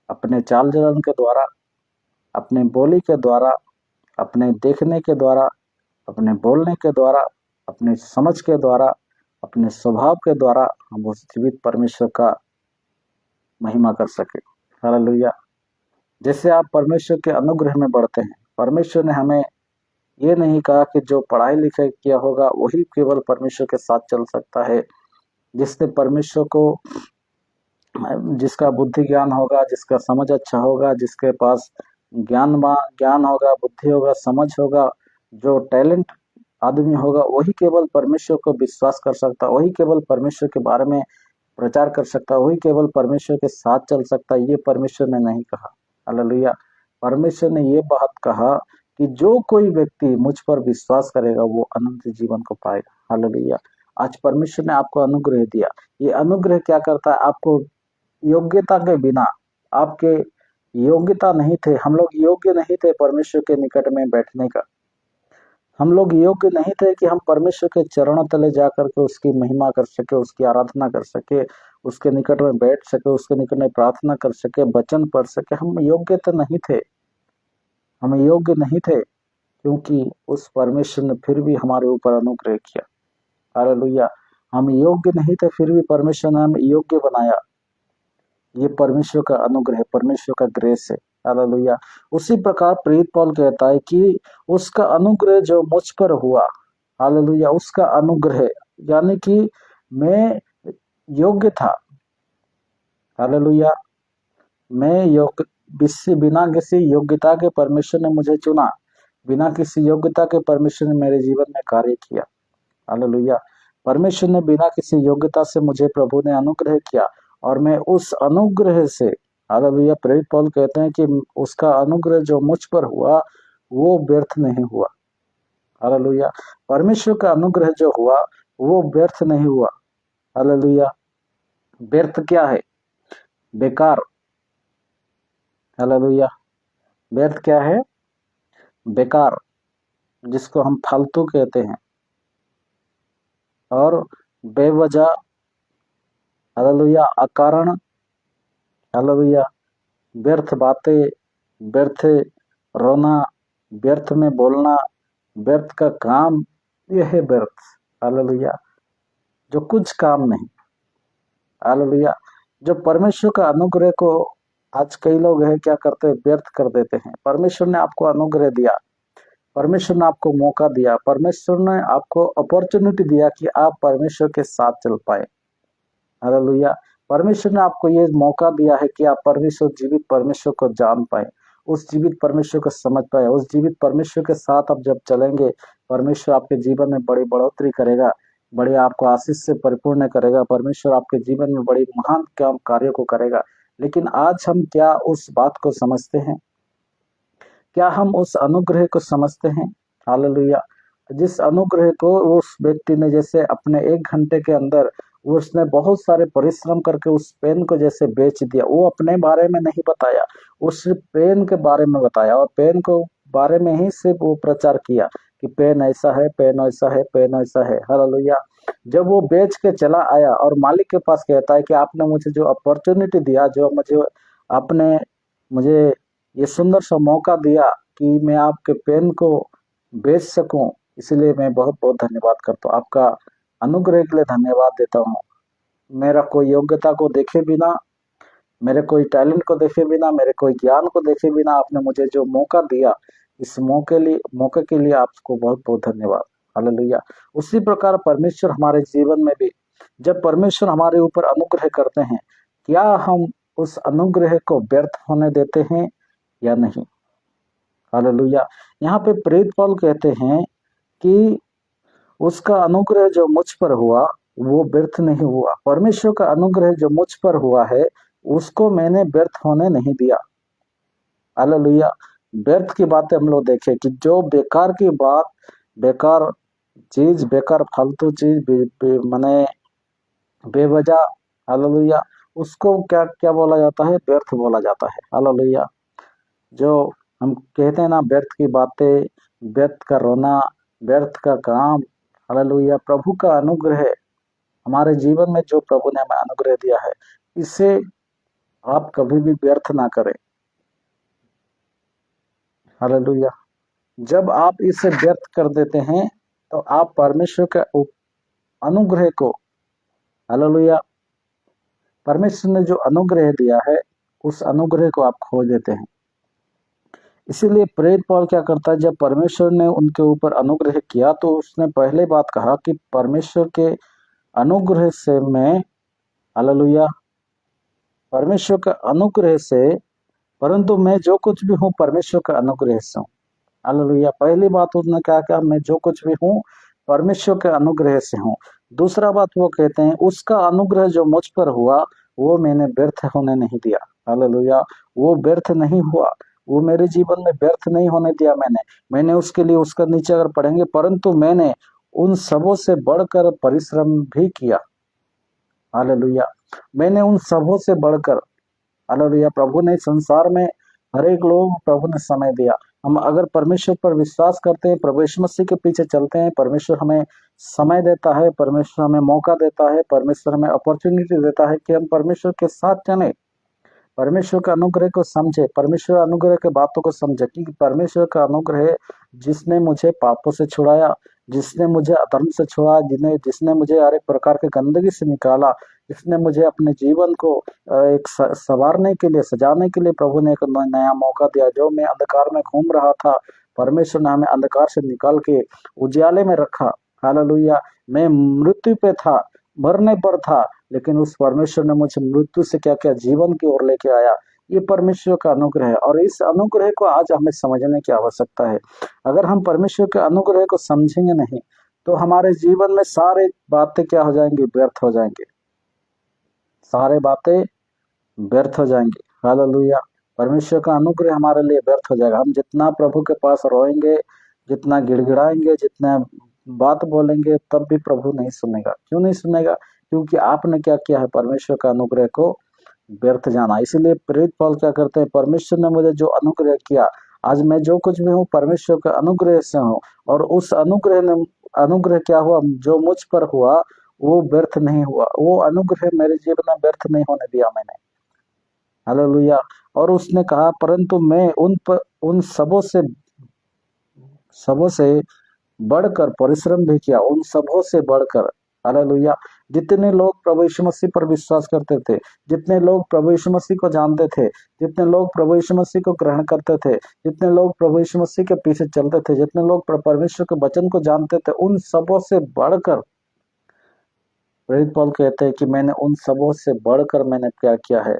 Speaker 1: अपने चाल चलन के द्वारा, अपने बोली के द्वारा, अपने देखने के द्वारा, अपने बोलने के द्वारा, अपने समझ के द्वारा, अपने स्वभाव के द्वारा हम उस जीवित परमेश्वर का महिमा कर सके। हालेलुया। जैसे आप परमेश्वर के अनुग्रह में बढ़ते हैं, परमेश्वर ने हमें ये नहीं कहा कि जो पढ़ाई लिखाई किया होगा वही केवल परमेश्वर के साथ चल सकता है। जिसने परमेश्वर को, जिसका बुद्धि ज्ञान होगा, जिसका समझ अच्छा होगा, जिसके पास ज्ञान होगा, बुद्धि होगा, समझ होगा, जो टैलेंट आदमी होगा वही केवल परमेश्वर को विश्वास कर सकता, वही केवल परमेश्वर के बारे में प्रचार कर सकता, वही केवल परमेश्वर के साथ चल सकता। ये परमेश्वर ने नहीं कहा। हालेलुया। परमेश्वर ने ये बात कहा कि जो कोई व्यक्ति मुझ पर विश्वास करेगा वो अनंत जीवन को पाएगा। हालेलुया। आज परमेश्वर ने आपको अनुग्रह दिया। ये अनुग्रह क्या करता है, आपको योग्यता के बिना, आपके योग्यता नहीं थे, हम लोग योग्य नहीं थे परमेश्वर के निकट में बैठने का। हम लोग योग्य नहीं थे कि हम परमेश्वर के चरणों तले जाकर के उसकी महिमा कर सके, उसकी आराधना कर सके, उसके निकट में बैठ सके, उसके निकट में प्रार्थना कर सके, वचन पढ़ सके। हम योग्य तो नहीं थे, हम योग्य नहीं थे, क्योंकि उस परमेश्वर ने फिर भी हमारे ऊपर अनुग्रह किया। हालेलुया। हम योग्य नहीं थे, फिर भी परमेश्वर ने हमें योग्य बनाया। ये परमेश्वर का अनुग्रह, परमेश्वर का ग्रेस है। हालेलुया। उसी प्रकार प्रेरित पौल कहता है कि उसका अनुग्रह जो मुझ पर हुआ, हालेलुया, उसका अनुग्रह, यानी कि मैं योग्य था। हालेलुया। मैं बिना किसी योग्यता के परमेश्वर ने मुझे चुना, बिना किसी योग्यता के परमेश्वर ने मेरे जीवन में कार्य किया। हालेलुया। परमेश्वर ने बिना किसी योग्यता से मुझे प्रभु ने अनुग्रह किया, और मैं उस अनुग्रह से, हालेलुया, प्रेरित पौल कहते हैं कि उसका अनुग्रह जो मुझ पर हुआ वो व्यर्थ नहीं हुआ। हालेलुया। परमेश्वर का अनुग्रह जो हुआ वो व्यर्थ नहीं हुआ। हालेलुया। व्यर्थ क्या है? बेकार। हालेलुया। व्यर्थ क्या है? बेकार, जिसको हम फालतू कहते हैं, और बेवजह, हालेलुया, अकारण, हालेलुया, व्यर्थ बातें, व्यर्थ रोना, व्यर्थ में बोलना, व्यर्थ का काम, यह है व्यर्थ। हालेलुया। जो कुछ काम नहीं। हालेलुया। जो परमेश्वर का अनुग्रह को आज कई लोग हैं क्या करते हैं, व्यर्थ कर देते हैं। परमेश्वर ने आपको अनुग्रह दिया, परमेश्वर ने आपको मौका दिया, परमेश्वर ने आपको अपॉर्चुनिटी दिया कि आप परमेश्वर के साथ चल पाए। हालेलुया। परमेश्वर ने आपको ये मौका दिया है कि आप परमेश्वर, जीवित परमेश्वर को जान पाए, उस जीवित परमेश्वर को समझ पाए। उस जीवित परमेश्वर के साथ आप जब चलेंगे, परमेश्वर आपके जीवन में बड़ी बढ़ोतरी करेगा, बड़े आपको आशीष से परिपूर्ण करेगा। परमेश्वर आपके जीवन में बड़ी महान काम कार्यों को करेगा। लेकिन आज हम क्या उस बात को समझते हैं? क्या हम उस अनुग्रह को समझते हैं? हालेलुया। जिस अनुग्रह को उस व्यक्ति ने जैसे अपने 1 घंटे के अंदर उसने बहुत सारे परिश्रम करके उस पेन को जैसे बेच दिया। वो अपने बारे में नहीं बताया, उस पेन के बारे में बताया और पेन को बारे में ही सिर्फ वो प्रचार किया कि पेन ऐसा है, पेन ऐसा है, पेन ऐसा है। हालेलुया। जब वो बेच के चला आया और मालिक के पास कहता है कि आपने मुझे जो अपॉर्चुनिटी दिया, जो मुझे आपने मुझे ये सुंदर सा मौका दिया कि मैं आपके पेन को बेच सकूं, इसलिए मैं बहुत बहुत धन्यवाद करता हूँ। आपका अनुग्रह के लिए धन्यवाद देता हूँ। मेरा कोई योग्यता को देखे बिना, मेरे कोई टैलेंट को देखे बिना, मेरे कोई ज्ञान को देखे बिना आपने मुझे जो मौका दिया, इस मौके के लिए आपको बहुत बहुत धन्यवाद। हालेलुया। उसी प्रकार परमेश्वर हमारे जीवन में भी, जब परमेश्वर हमारे ऊपर अनुग्रह करते हैं, क्या हम उस अनुग्रह को व्यर्थ होने देते हैं या नहीं? हालेलुया। यहाँ पे प्रेरित पौल कहते हैं कि उसका अनुग्रह जो मुझ पर हुआ वो व्यर्थ नहीं हुआ। परमेश्वर का अनुग्रह जो मुझ पर हुआ है उसको मैंने व्यर्थ होने नहीं दिया। हालेलुया। व्यर्थ की बातें हम लोग देखें कि जो बेकार की बात, बेकार चीज, बेकार फालतू चीज, माने बेवजह, हालेलुया, उसको क्या क्या बोला जाता है? व्यर्थ बोला जाता है। हालेलुया। जो हम कहते हैं ना, व्यर्थ की बातें, व्यर्थ का रोना, व्यर्थ का काम। हालेलुया। प्रभु का अनुग्रह हमारे जीवन में, जो प्रभु ने हमें अनुग्रह दिया है, इसे आप कभी भी व्यर्थ ना करें। हालेलुया। जब आप इसे व्यर्थ कर देते हैं तो आप परमेश्वर के अनुग्रह को, हालेलुया, परमेश्वर ने जो अनुग्रह दिया है उस अनुग्रह को आप खो देते हैं। इसीलिए प्रेरित पौल क्या करता है, जब परमेश्वर ने उनके ऊपर अनुग्रह किया तो उसने पहले बात कहा कि परमेश्वर के अनुग्रह से मैं, हालेलुया, परमेश्वर के अनुग्रह से, परंतु मैं जो कुछ भी हूँ परमेश्वर के अनुग्रह से हूँ। हालेलुया। पहली बात उसने क्या कहा, मैं जो कुछ भी हूँ परमेश्वर के अनुग्रह से हूँ। दूसरा बात वो कहते हैं, उसका अनुग्रह जो मुझ पर हुआ वो मैंने व्यर्थ होने नहीं दिया। हालेलुया। वो व्यर्थ नहीं हुआ, वो मेरे जीवन में व्यर्थ नहीं होने दिया। मैंने उसके लिए, उसका नीचे अगर पढ़ेंगे, परंतु मैंने उन सबों से बढ़कर परिश्रम भी किया। हालेलुया। मैंने उन सबों से बढ़कर, हालेलुया, प्रभु ने संसार में हर एक लोग, प्रभु ने समय दिया। हम अगर परमेश्वर पर विश्वास करते हैं, प्रभु यीशु मसीह के पीछे चलते हैं, परमेश्वर हमें समय देता है, परमेश्वर हमें मौका देता है, परमेश्वर हमें अपॉर्चुनिटी देता है कि हम परमेश्वर के साथ चलें, परमेश्वर का अनुग्रह को समझे, परमेश्वर अनुग्रह के बातों को समझे कि परमेश्वर का अनुग्रह, जिसने मुझे पापों से छुड़ाया, जिसने मुझे अधर्म से छुड़ाया, जिसने मुझे हर एक प्रकार की गंदगी से निकाला, जिसने मुझे अपने जीवन को एक संवारने के लिए, सजाने के लिए प्रभु ने एक नया मौका दिया। जो मैं अंधकार में घूम रहा था, परमेश्वर ने हमें अंधकार से निकाल के उजियाले में रखा। हालेलुया। मैं मृत्यु पे था, मरने पर था, लेकिन उस परमेश्वर ने मुझे मृत्यु से क्या क्या जीवन की ओर लेके आया। ये परमेश्वर का अनुग्रह है और इस अनुग्रह को आज हमें समझने की आवश्यकता है। अगर हम परमेश्वर के अनुग्रह को समझेंगे नहीं तो हमारे जीवन में सारे बातें क्या हो जाएंगी? व्यर्थ हो जाएंगे। सारे बातें व्यर्थ हो जाएंगी। हालेलुया। परमेश्वर का अनुग्रह हमारे लिए व्यर्थ हो जाएगा। हम जितना प्रभु के पास रोएंगे, जितना गिड़गिड़ाएंगे, जितना बात बोलेंगे, तब भी प्रभु नहीं सुनेगा। क्यों नहीं सुनेगा? क्योंकि आपने क्या किया है? परमेश्वर का अनुग्रह को व्यर्थ जाना। इसीलिए प्रेरित पौल क्या करते हैं, परमेश्वर ने मुझे जो अनुग्रह किया, आज मैं जो कुछ भी हूँ परमेश्वर के अनुग्रह से हूँ। और उस अनुग्रह क्या हुआ, जो मुझ पर हुआ वो व्यर्थ नहीं हुआ। वो अनुग्रह मेरे जीवन में व्यर्थ नहीं होने दिया मैंने। हालेलुया। और उसने कहा, परंतु मैं उन सबों से बढ़कर परिश्रम भी किया, उन सबों से बढ़कर। हालेलुया। जितने लोग प्रभु यीशु मसीह पर विश्वास करते थे, जितने लोग प्रभु यीशु मसीह को जानते थे, जितने लोग प्रभु यीशु मसीह को ग्रहण करते थे, जितने लोग प्रभु यीशु मसीह के पीछे चलते थे, जितने लोग परमेश्वर के वचन को जानते थे, उन सबों से बढ़कर प्रेरित पौल कहते हैं कि मैंने उन सबों से बढ़कर मैंने क्या किया है?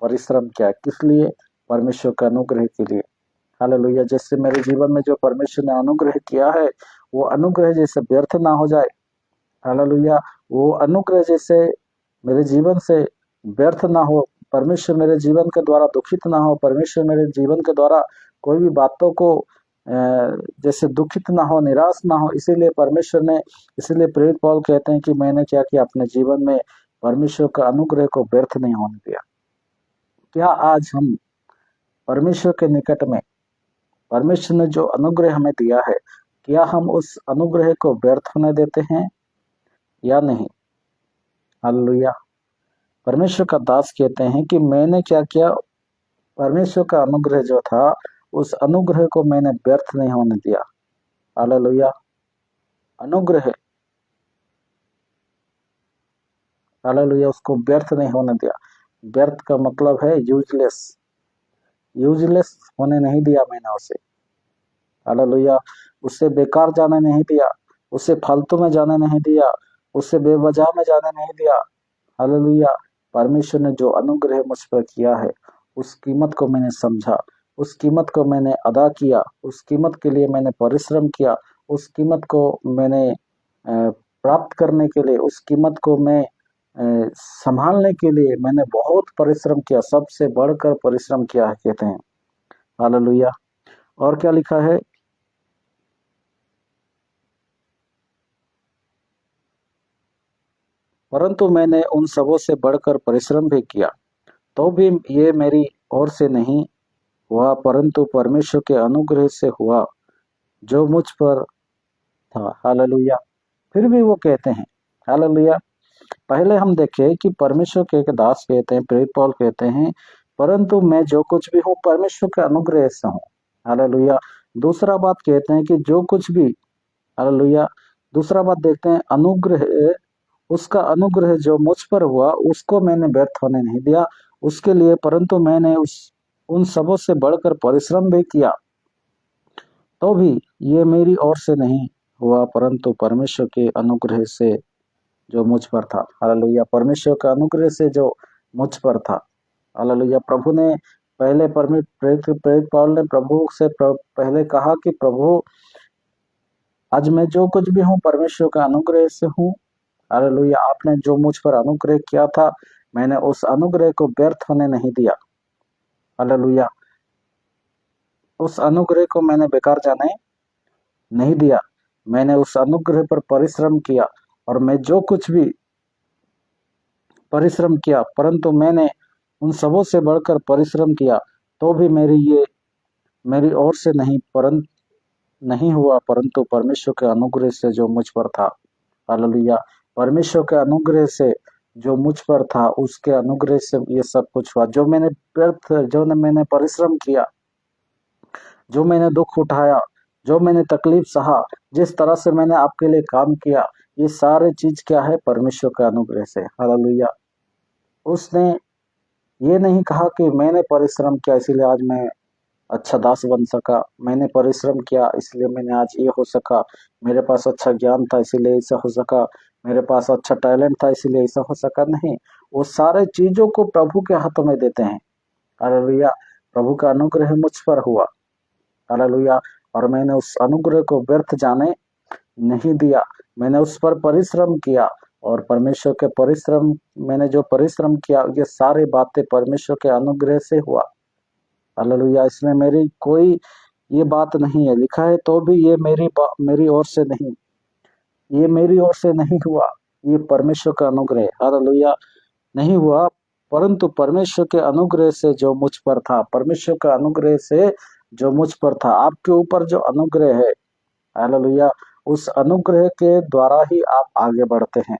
Speaker 1: परिश्रम किया। किस लिए? परमेश्वर के अनुग्रह के लिए। हालेलुया। जैसे मेरे जीवन में जो परमेश्वर ने अनुग्रह किया है, वो अनुग्रह जैसे व्यर्थ ना हो जाए। हालेलुया। वो अनुग्रह जैसे मेरे जीवन से व्यर्थ ना हो, परमेश्वर मेरे जीवन के द्वारा दुखित ना हो, परमेश्वर मेरे जीवन के द्वारा कोई भी बातों को जैसे दुखित ना हो, निराश ना हो। इसीलिए प्रेरित पौल कहते हैं कि मैंने क्या किया अपने जीवन में, परमेश्वर का अनुग्रह को व्यर्थ नहीं होने दिया। क्या आज हम परमेश्वर के निकट में, परमेश्वर ने जो अनुग्रह हमें दिया है, क्या हम उस अनुग्रह को व्यर्थ होने देते हैं या नहीं? हालेलुया। परमेश्वर का दास कहते हैं कि मैंने क्या किया, परमेश्वर का अनुग्रह जो था, उस अनुग्रह को मैंने व्यर्थ नहीं होने दिया। हालेलुया। अनुग्रह, हालेलुया, उसको व्यर्थ नहीं होने दिया। व्यर्थ का मतलब है यूजलेस, यूजलेस होने नहीं दिया मैंने उसे। हालेलुया। उससे बेकार जाने नहीं दिया, उसे फालतू में जाने नहीं दिया, उसे बेवजह में जाने नहीं दिया। हालेलुया। परमेश्वर ने जो अनुग्रह मुझ पर किया है, उस कीमत को मैंने समझा, उस कीमत को मैंने अदा किया, उस कीमत के लिए मैंने परिश्रम किया, उस कीमत को मैंने प्राप्त करने के लिए, उस कीमत को मैं संभालने के लिए मैंने बहुत परिश्रम किया, सबसे बढ़कर परिश्रम किया है, कहते हैं। हालेलुया। और क्या लिखा है? परंतु मैंने उन सबों से बढ़कर परिश्रम भी किया, तो भी ये मेरी ओर से नहीं हुआ, परंतु परमेश्वर के अनुग्रह से हुआ जो मुझ पर था। हालेलुया। फिर भी वो कहते हैं, हालेलुया। पहले हम देखें कि परमेश्वर के एक दास कहते हैं, प्रेरित पौल कहते हैं, परंतु मैं जो कुछ भी हूँ परमेश्वर के अनुग्रह से हूँ। हालेलुया। दूसरा बात कहते हैं कि जो कुछ भी, हालेलुया, दूसरा बात देखते हैं, अनुग्रह, उसका अनुग्रह जो मुझ पर हुआ उसको मैंने व्यर्थ होने नहीं दिया उसके लिए, परंतु मैंने उन सबों से बढ़कर परिश्रम भी किया, तो भी ये मेरी ओर से नहीं हुआ, परंतु परमेश्वर के अनुग्रह से जो मुझ पर था। हालेलुया। परमेश्वर के अनुग्रह से जो मुझ पर था। हालेलुया। प्रभु ने पहले प्रेरित पौल ने प्रभु से पहले कहा कि प्रभु, आज मैं जो कुछ भी हूँ परमेश्वर के अनुग्रह से हूँ। हालेलुया। आपने जो मुझ पर अनुग्रह किया था, मैंने उस अनुग्रह को व्यर्थ होने नहीं दिया। हालेलुया। उस अनुग्रह को मैंने बेकार जाने नहीं दिया। मैंने उस अनुग्रह पर परिश्रम किया, और मैं जो कुछ भी परिश्रम किया, परंतु मैंने उन सबों से बढ़कर परिश्रम किया, तो भी मेरी ओर से नहीं हुआ, परंतु परमेश्वर के अनुग्रह से जो मुझ पर था। हालेलुया। परमेश्वर के अनुग्रह से जो मुझ पर था, उसके अनुग्रह से ये सब कुछ हुआ। जो मैंने परिश्रम किया, जो मैंने दुख उठाया, जो मैंने तकलीफ सहा, जिस तरह से मैंने आपके लिए काम किया, ये सारे चीज क्या है? परमेश्वर के अनुग्रह से। हालेलुया। उसने ये नहीं कहा कि मैंने परिश्रम किया इसीलिए आज मैं अच्छा दास बन सका, मैंने परिश्रम किया इसलिए मैंने आज ये हो सका, मेरे पास अच्छा ज्ञान था इसीलिए ऐसा हो सका, मेरे पास अच्छा टैलेंट था इसीलिए ऐसा हो सका। नहीं, वो सारे चीजों को प्रभु के हाथों में देते हैं। हालेलुया। प्रभु का अनुग्रह मुझ पर हुआ। हालेलुया। और मैंने उस अनुग्रह को व्यर्थ जाने नहीं दिया। मैंने उस पर परिश्रम किया, और परमेश्वर के परिश्रम, मैंने जो परिश्रम किया, ये सारी बातें परमेश्वर के अनुग्रह से हुआ। हालेलुया। इसमें मेरी कोई ये बात नहीं है। लिखा है तो भी ये मेरी ओर से नहीं, ये मेरी ओर से नहीं हुआ, ये परमेश्वर का अनुग्रह। हालेलुया। नहीं हुआ, परंतु परमेश्वर के अनुग्रह से जो मुझ पर था, परमेश्वर के अनुग्रह से जो मुझ पर था। आपके ऊपर जो अनुग्रह है, हालेलुया, उस अनुग्रह के द्वारा ही आप आगे बढ़ते हैं,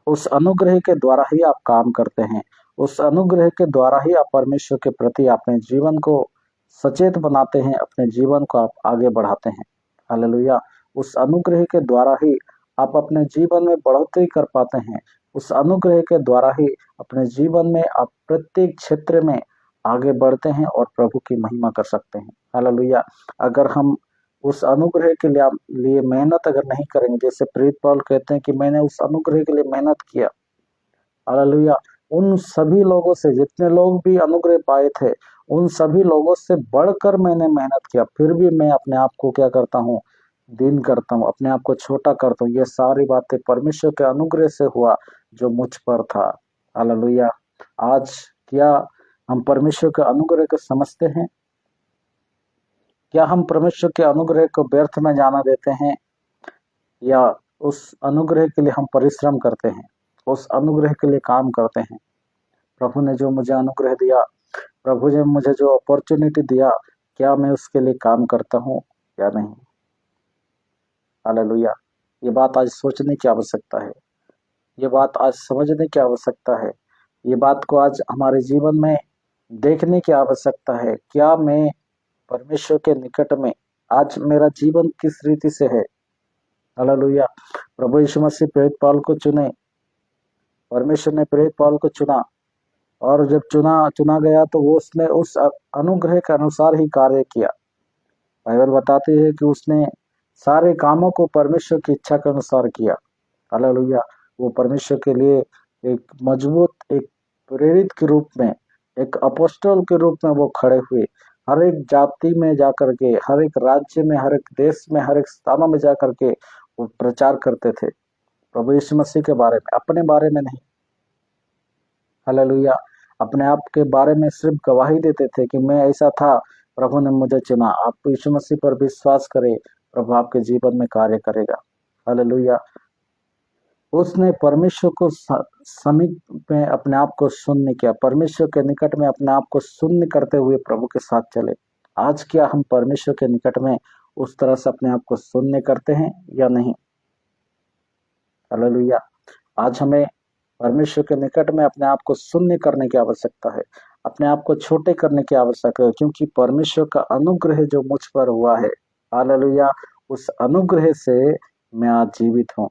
Speaker 1: उस अनुग्रह के द्वारा ही आप काम करते हैं, उस अनुग्रह के द्वारा ही आप परमेश्वर के प्रति अपने जीवन को सचेत बनाते हैं, अपने जीवन को आप आगे बढ़ाते हैं। हालेलुया। उस अनुग्रह के द्वारा ही आप अपने जीवन में बढ़ोतरी कर पाते हैं। उस अनुग्रह के द्वारा ही अपने जीवन में आप प्रत्येक क्षेत्र में आगे बढ़ते हैं और प्रभु की महिमा कर सकते हैं। हालेलुया। अगर हम उस अनुग्रह के लिए मेहनत अगर नहीं करेंगे, जैसे प्रेरित पौल कहते हैं कि मैंने उस अनुग्रह के लिए मेहनत किया। हालेलुया। उन सभी लोगों से, जितने लोग भी अनुग्रह पाए थे, उन सभी लोगों से बढ़कर मैंने मेहनत किया, फिर भी मैं अपने आप को क्या करता हूँ? दीन करता हूँ, अपने आप को छोटा करता हूँ। ये सारी बातें परमेश्वर के अनुग्रह से हुआ जो मुझ पर था। हालेलुया। आज क्या हम परमेश्वर के अनुग्रह को समझते हैं? क्या हम परमेश्वर के अनुग्रह को व्यर्थ में जाना देते हैं, या उस अनुग्रह के लिए हम परिश्रम करते हैं, उस अनुग्रह के लिए काम करते हैं? प्रभु ने जो मुझे अनुग्रह दिया, प्रभु ने मुझे जो अपॉर्चुनिटी दिया, क्या मैं उसके लिए काम करता हूँ या नहीं? हालेलुया। ये बात आज सोचने की आवश्यकता है, ये बात आज समझने की आवश्यकता है, ये बात को आज हमारे जीवन में देखने की आवश्यकता है। क्या मैं परमेश्वर के निकट में, आज मेरा जीवन किस रीति से है? हालेलुया। प्रभु यीशु मसीह प्रेरित पौल को चुने, परमेश्वर ने प्रेरित पौल को चुना, और जब चुना गया तो वो उसने उस अनुग्रह के अनुसार ही कार्य किया। बाइबल बताती है कि उसने सारे कामों को परमेश्वर की इच्छा के अनुसार किया। हालेलुया। वो परमेश्वर के लिए एक मजबूत, एक प्रेरित के रूप में, एक अपोस्टल के रूप में वो खड़े हुए। हर एक जाति में जाकर के, हर एक राज्य में, हर एक देश में, हर एक स्थानों में जाकर के वो प्रचार करते थे प्रभु यीशु मसीह के बारे में, अपने बारे में नहीं। हालेलुया। अपने आप के बारे में सिर्फ गवाही देते थे कि मैं ऐसा था, प्रभु ने मुझे चुना। आप यीशु मसीह पर विश्वास करें, प्रभु आपके जीवन में कार्य करेगा। हालेलुया। उसने परमेश्वर को समीप में अपने आप को शून्य किया, परमेश्वर के निकट में अपने आप को शून्य करते हुए प्रभु के साथ चले। आज क्या हम परमेश्वर के निकट में उस तरह से अपने आप को शून्य करते हैं या नहीं? हालेलुया। आज हमें परमेश्वर के निकट में अपने आप को शून्य करने की आवश्यकता है, अपने आप को छोटे करने की आवश्यकता है, क्योंकि परमेश्वर का अनुग्रह जो मुझ पर हुआ है, हालेलुया, उस अनुग्रह से मैं आज जीवित हूँ।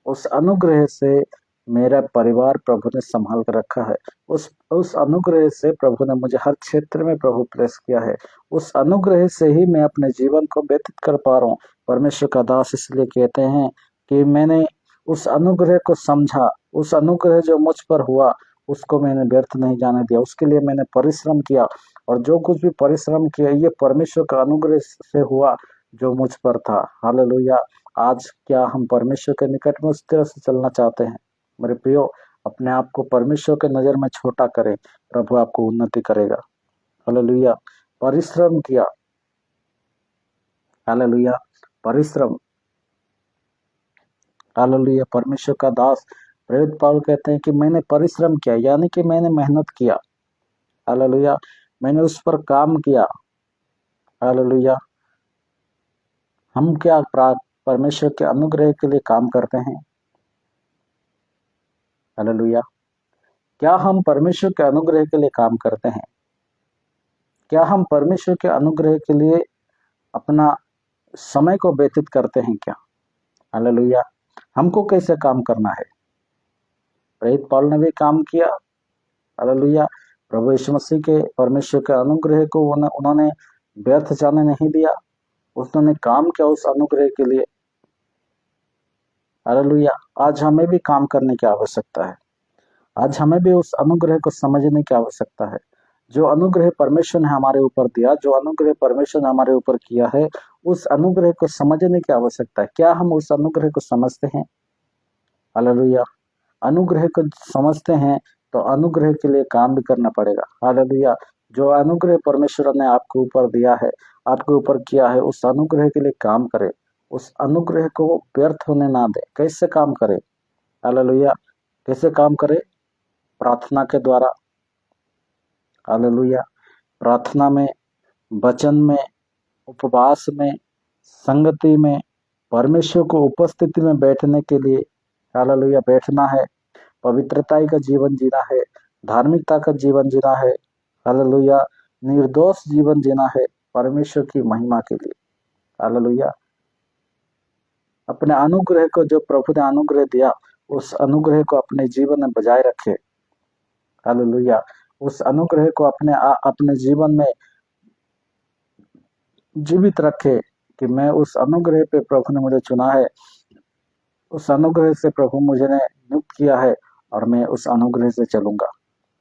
Speaker 1: उस अनुग्रह से मेरा परिवार प्रभु ने संभाल कर रखा है। उस अनुग्रह से प्रभु ने मुझे हर क्षेत्र में प्रभु प्रेस किया है। उस अनुग्रह से ही मैं अपने जीवन को व्यतीत कर पा रहा हूँ। परमेश्वर का दास इसलिए कहते हैं कि मैंने उस अनुग्रह को समझा, उस अनुग्रह जो मुझ पर हुआ उसको मैंने व्यर्थ नहीं जाने दिया, उसके लिए मैंने परिश्रम किया, और जो कुछ भी परिश्रम किया ये परमेश्वर का अनुग्रह से हुआ जो मुझ पर था। हालेलुया। आज क्या हम परमेश्वर के निकट में उस तरह से चलना चाहते हैं? मेरे प्रियो, अपने आप को परमेश्वर के नजर में छोटा करें, प्रभु आपको उन्नति करेगा। हालेलुया। परिश्रम किया, हालेलुया, परिश्रम, हालेलुया। परमेश्वर का दास प्रेरित पौल कहते हैं कि मैंने परिश्रम किया, यानी कि मैंने मेहनत किया। हालेलुया। मैंने उस पर काम किया। हालेलुया। हम क्या परमेश्वर के अनुग्रह के लिए काम करते हैं? हालेलुया। क्या हम परमेश्वर के अनुग्रह के लिए काम करते हैं? क्या हम परमेश्वर के अनुग्रह के लिए अपना समय को व्यतीत करते हैं क्या? हालेलुया। हमको कैसे काम करना है? प्रेरित पौल ने भी काम किया। हालेलुया। प्रभु यीशु मसीह के, परमेश्वर के अनुग्रह को उन्होंने व्यर्थ जाने नहीं दिया, उन्होंने काम किया उस अनुग्रह के लिए। हालेलुया। आज हमें भी काम करने की आवश्यकता है। आज हमें भी उस अनुग्रह को समझने की आवश्यकता है। जो अनुग्रह परमेश्वर ने हमारे ऊपर दिया, जो अनुग्रह परमेश्वर ने हमारे ऊपर किया है, उस अनुग्रह को समझने की आवश्यकता है। क्या हम उस अनुग्रह को समझते हैं? हालेलुया। अनुग्रह को समझते हैं तो अनुग्रह के लिए काम भी करना पड़ेगा। हालेलुया। जो अनुग्रह परमेश्वर ने आपके ऊपर दिया है, आपके ऊपर किया है, उस अनुग्रह के लिए काम करें, उस अनुग्रह को व्यर्थ होने ना दे। कैसे काम करें? हालेलुया। कैसे काम करें? प्रार्थना के द्वारा। हालेलुया। प्रार्थना में, वचन में, उपवास में, संगति में, परमेश्वर को उपस्थिति में बैठने के लिए, हालेलुया, बैठना है। पवित्रता का जीवन जीना है, धार्मिकता का जीवन जीना है। हालेलुया। निर्दोष जीवन जीना है परमेश्वर की महिमा के लिए। हालेलुया। अपने अनुग्रह को, जो प्रभु ने अनुग्रह दिया, उस अनुग्रह को अपने जीवन में बजाय रखे। हालेलुया। उस अनुग्रह को अपने जीवन में जीवित रखे कि मैं उस अनुग्रह पे, प्रभु ने मुझे चुना है, उस अनुग्रह से प्रभु मुझे ने नियुक्त किया है, और मैं उस अनुग्रह से चलूंगा।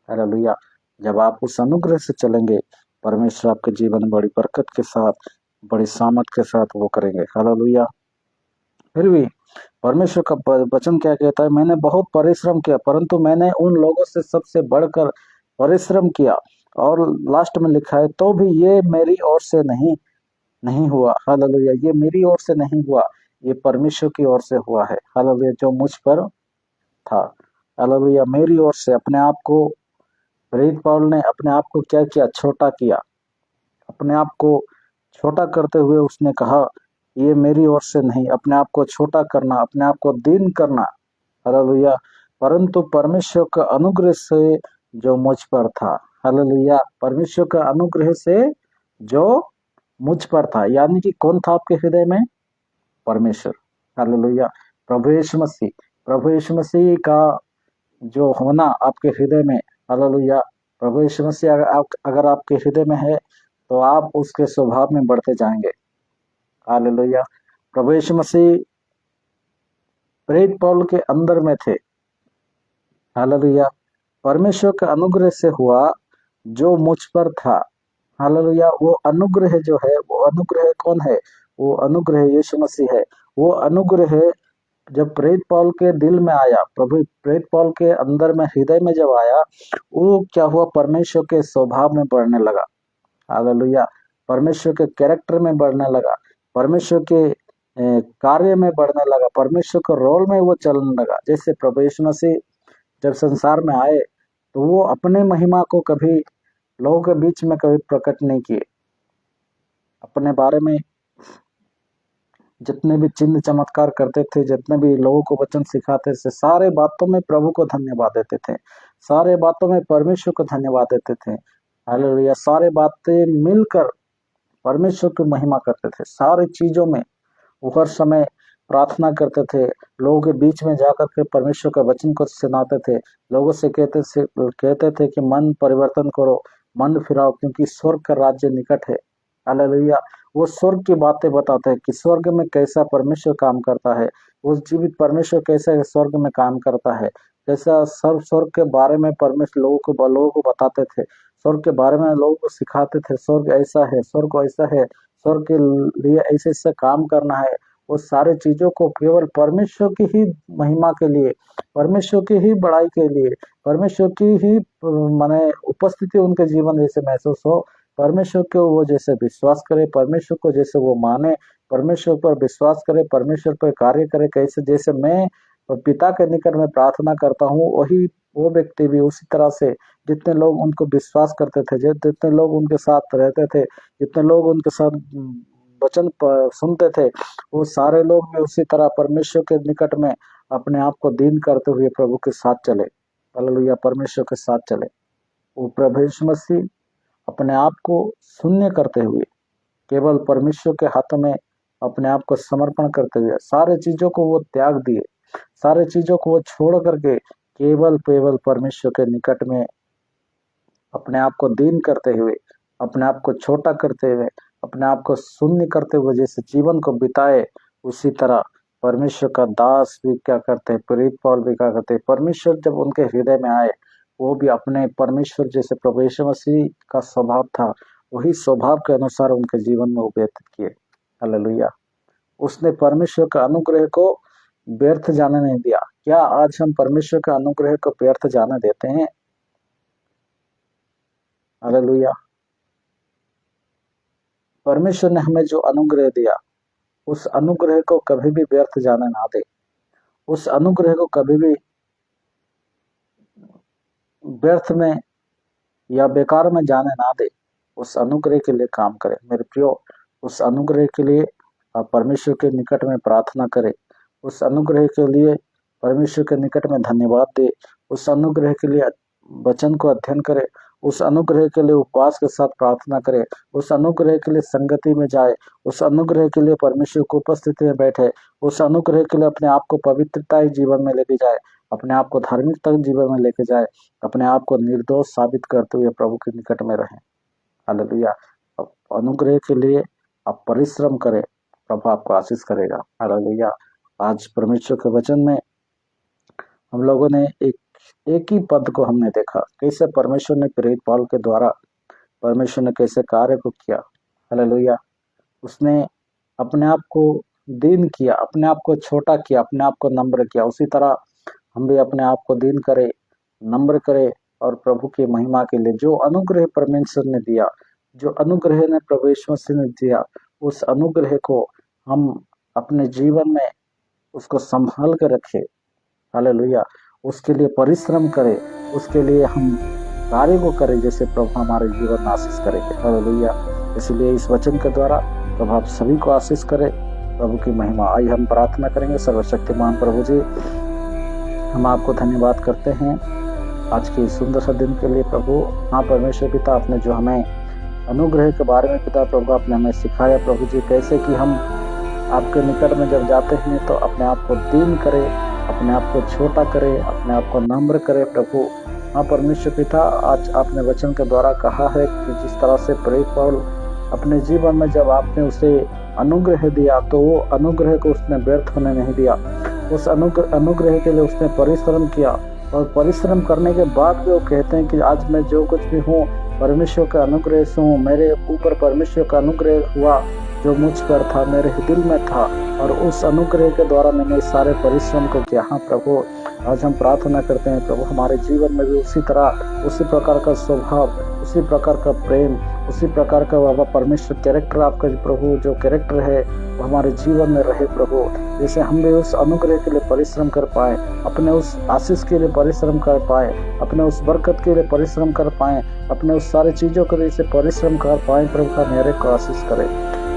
Speaker 1: हालेलुया। जब आप उस अनुग्रह से चलेंगे, परमेश्वर आपके जीवन में बड़ी बरकत के साथ, बड़ी सामर्थ के साथ वो करेंगे। हालेलुया। फिर भी परमेश्वर का वचन क्या कहता है? मैंने बहुत परिश्रम किया, परंतु मैंने उन लोगों से सबसे बढ़कर परिश्रम किया। और लास्ट में लिखा है, तो भी ये मेरी ओर से नहीं, नहीं हुआ, हालेलुया, ये मेरी ओर से नहीं हुआ, ये परमेश्वर की ओर से हुआ है, हालेलुया, जो मुझ पर था। हालेलुया, मेरी ओर से अपने आप को, प्रेरित पौल ने अपने आप को क्या किया, छोटा किया। अपने आप को छोटा करते हुए उसने कहा, ये मेरी ओर से नहीं, अपने आप को छोटा करना, अपने आप को दीन करना, हालेलुया, परंतु परमेश्वर का अनुग्रह से जो मुझ पर था, हालेलुया, परमेश्वर का अनुग्रह से जो मुझ पर था, यानी कि कौन था आपके हृदय में? परमेश्वर, हालेलुया, प्रभु यीशु मसीह। प्रभु यीशु मसीह का जो होना आपके हृदय में, हालेलुया, प्रभु यीशु मसीह अगर आपके हृदय में है तो आप उसके स्वभाव में बढ़ते जाएंगे, हालेलुया। प्रभु यीशु मसीह प्रेरित पौल के अंदर में थे, हालेलुया, परमेश्वर का अनुग्रह से हुआ जो मुझ पर था, हालेलुया। वो अनुग्रह जो है, वो अनुग्रह कौन है? वो अनुग्रह यीशु मसीह है। वो अनुग्रह जब प्रेरित पौल के दिल में आया, प्रभु प्रेरित पौल के अंदर में, हृदय में जब आया, वो क्या हुआ? परमेश्वर के स्वभाव में बढ़ने लगा, हालेलुया, परमेश्वर के कैरेक्टर में बढ़ने लगा, परमेश्वर के कार्य में बढ़ने लगा, परमेश्वर के रोल में वो चलने लगा। जैसे प्रभु यीशु मसीह जब संसार में आए तो वो अपने महिमा को कभी लोगों के बीच में कभी प्रकट नहीं किए। अपने बारे में जितने भी चिन्ह चमत्कार करते थे, जितने भी लोगों को वचन सिखाते थे, सारे बातों में प्रभु को धन्यवाद देते थे, सारे बातों में परमेश्वर को धन्यवाद देते थे, हालेलुया, सारे बातें मिलकर परमेश्वर की महिमा करते थे। सारी चीजों में वो हर समय प्रार्थना करते थे, लोगों के बीच में जाकर के परमेश्वर का वचन को सुनाते थे, लोगों से कहते थे कि मन परिवर्तन करो, मन फिराओ, क्योंकि स्वर्ग का राज्य निकट है, हालेलुया। वो स्वर्ग की बातें बताते हैं कि स्वर्ग में कैसा परमेश्वर काम करता है, वो जीवित परमेश्वर कैसे स्वर्ग में काम करता है, कैसा सर्व स्वर्ग के बारे में परमेश्वर लोगों को बताते थे, स्वर्ग के बारे में लोगों को सिखाते थे, स्वर्ग ऐसा है, स्वर्ग ऐसा है, स्वर्ग के लिए ऐसे ऐसे काम करना है। वो सारे चीजों को केवल परमेश्वर की ही महिमा के लिए, परमेश्वर की ही बड़ाई के लिए, परमेश्वर की ही माने उपस्थिति उनके जीवन जैसे महसूस हो, परमेश्वर को वो जैसे विश्वास करे, परमेश्वर को जैसे वो माने, परमेश्वर पर विश्वास करे, परमेश्वर पर कार्य करे, कैसे जैसे मैं पिता के निकट में प्रार्थना करता हूँ, वही वो व्यक्ति भी उसी तरह से, जितने लोग उनको विश्वास करते थे, जितने लोग उनके साथ रहते थे, जितने लोग उनके साथ वचन सुनते थे, वो सारे लोग भी उसी तरह परमेश्वर के निकट में अपने आप को दीन करते हुए प्रभु के साथ चले, हालेलुया, परमेश्वर के साथ चले। वो प्रभु यीशु मसीह अपने आप को शून्य करते हुए, केवल परमेश्वर के हाथों में अपने आप को समर्पण करते हुए, सारे चीजों को वो त्याग दिए, सारे चीजों को वो छोड़ करके केवल परमेश्वर के निकट में अपने आप को दीन करते हुए, अपने आप को छोटा करते हुए, अपने आप को शून्य करते हुए जैसे जीवन को बिताए, उसी तरह परमेश्वर का दास भी क्या करते हैं, प्रेरित पौल भी क्या करते हैं, परमेश्वर जब उनके हृदय में आए, वो भी अपने परमेश्वर जैसे प्रभु यीशु मसीह का स्वभाव था, वही स्वभाव के अनुसार उनके जीवन में वो व्यतीत किए, हालेलुया। उसने परमेश्वर का अनुग्रह को व्यर्थ जाने नहीं दिया। क्या आज हम परमेश्वर का अनुग्रह को व्यर्थ जाने देते हैं? हालेलुया। परमेश्वर ने हमें जो अनुग्रह दिया, उस अनुग्रह को कभी भी व्यर्थ जाने ना दे, उस अनुग्रह को कभी भी व्यर्थ में या बेकार में जाने ना दे, उस अनुग्रह के लिए काम करे मेरे प्रियो। उस अनुग्रह के लिए आप परमेश्वर के निकट में प्रार्थना करें, उस अनुग्रह के लिए परमेश्वर के निकट में धन्यवाद दे, उस अनुग्रह के लिए वचन को अध्ययन करे, उस अनुग्रह के लिए उपवास के साथ प्रार्थना करे, उस अनुग्रह के लिए संगति में जाए, उस अनुग्रह के लिए परमेश्वर की उपस्थिति में बैठे, उस अनुग्रह के लिए अपने आप को पवित्रता जीवन में लेके जाए, अपने आप को धार्मिकता जीवन में लेके जाए, अपने आप को निर्दोष साबित करते हुए प्रभु के निकट में रहे, हालेलुया। अनुग्रह के लिए आप परिश्रम करें, प्रभु आपको आशीष करेगा, हालेलुया। आज परमेश्वर के वचन में हम लोगों ने एक ही पद को हमने देखा, कैसे परमेश्वर ने प्रेरित पौल के द्वारा परमेश्वर ने कैसे कार्य को किया, हालेलुया। उसने अपने आप को दीन किया, अपने आप को छोटा किया, अपने आप को नम्र किया। उसी तरह हम भी अपने आप को दीन करें, नम्र करें, और प्रभु की महिमा के लिए जो अनुग्रह परमेश्वर ने दिया, जो अनुग्रह ने प्रभु यीशु मसीह ने दिया, उस अनुग्रह को हम अपने जीवन में उसको संभाल कर रखें। हालेलुया। उसके लिए परिश्रम करें, उसके लिए हम कार्य को करें, जैसे प्रभु हमारे जीवन में आशीष करेंगे। हालेलुया। इसलिए इस वचन के द्वारा प्रभु आप सभी को आशीष करे, प्रभु की महिमा। आइए हम प्रार्थना करेंगे। सर्वशक्तिमान प्रभु जी, हम आपको धन्यवाद करते हैं आज के इस सुंदर सा दिन के लिए प्रभु। हाँ परमेश्वर पिता, आपने जो हमें अनुग्रह के बारे में पिता प्रभु आपने हमें सिखाया प्रभु जी, कैसे कि हम आपके निकट में जब जाते हैं तो अपने आप को दीन करें, अपने आप को छोटा करें, अपने आप को नम्र करें प्रभु। हाँ परमेश्वर पिता, आज आपने वचन के द्वारा कहा है कि जिस तरह से प्रेरित पौल अपने जीवन में जब आपने उसे अनुग्रह दिया तो वो अनुग्रह को उसने व्यर्थ होने नहीं दिया। उस अनुग्रह के लिए उसने परिश्रम किया, और परिश्रम करने के बाद भी वो कहते हैं कि आज मैं जो कुछ भी हूँ परमेश्वर के अनुग्रह से हूँ। मेरे ऊपर परमेश्वर का अनुग्रह हुआ जो मुझ पर था, मेरे दिल में था, और उस अनुग्रह के द्वारा मैंने इस सारे परिश्रम को किया। हाँ प्रभु, आज हम प्रार्थना करते हैं प्रभु हमारे जीवन में भी उसी तरह, उसी प्रकार का स्वभाव, उसी प्रकार का प्रेम, उसी प्रकार का बाबा परमेश्वर कैरेक्टर आपका प्रभु जो कैरेक्टर है वो हमारे जीवन में रहे प्रभु। जैसे हम भी उस अनुग्रह के लिए परिश्रम कर पाए, अपने उस आशीष के लिए परिश्रम कर पाए, अपने उस बरकत के लिए परिश्रम कर पाए, अपने उस सारी चीज़ों के लिए से परिश्रम कर पाए प्रभु का मेरे को आशीष करे,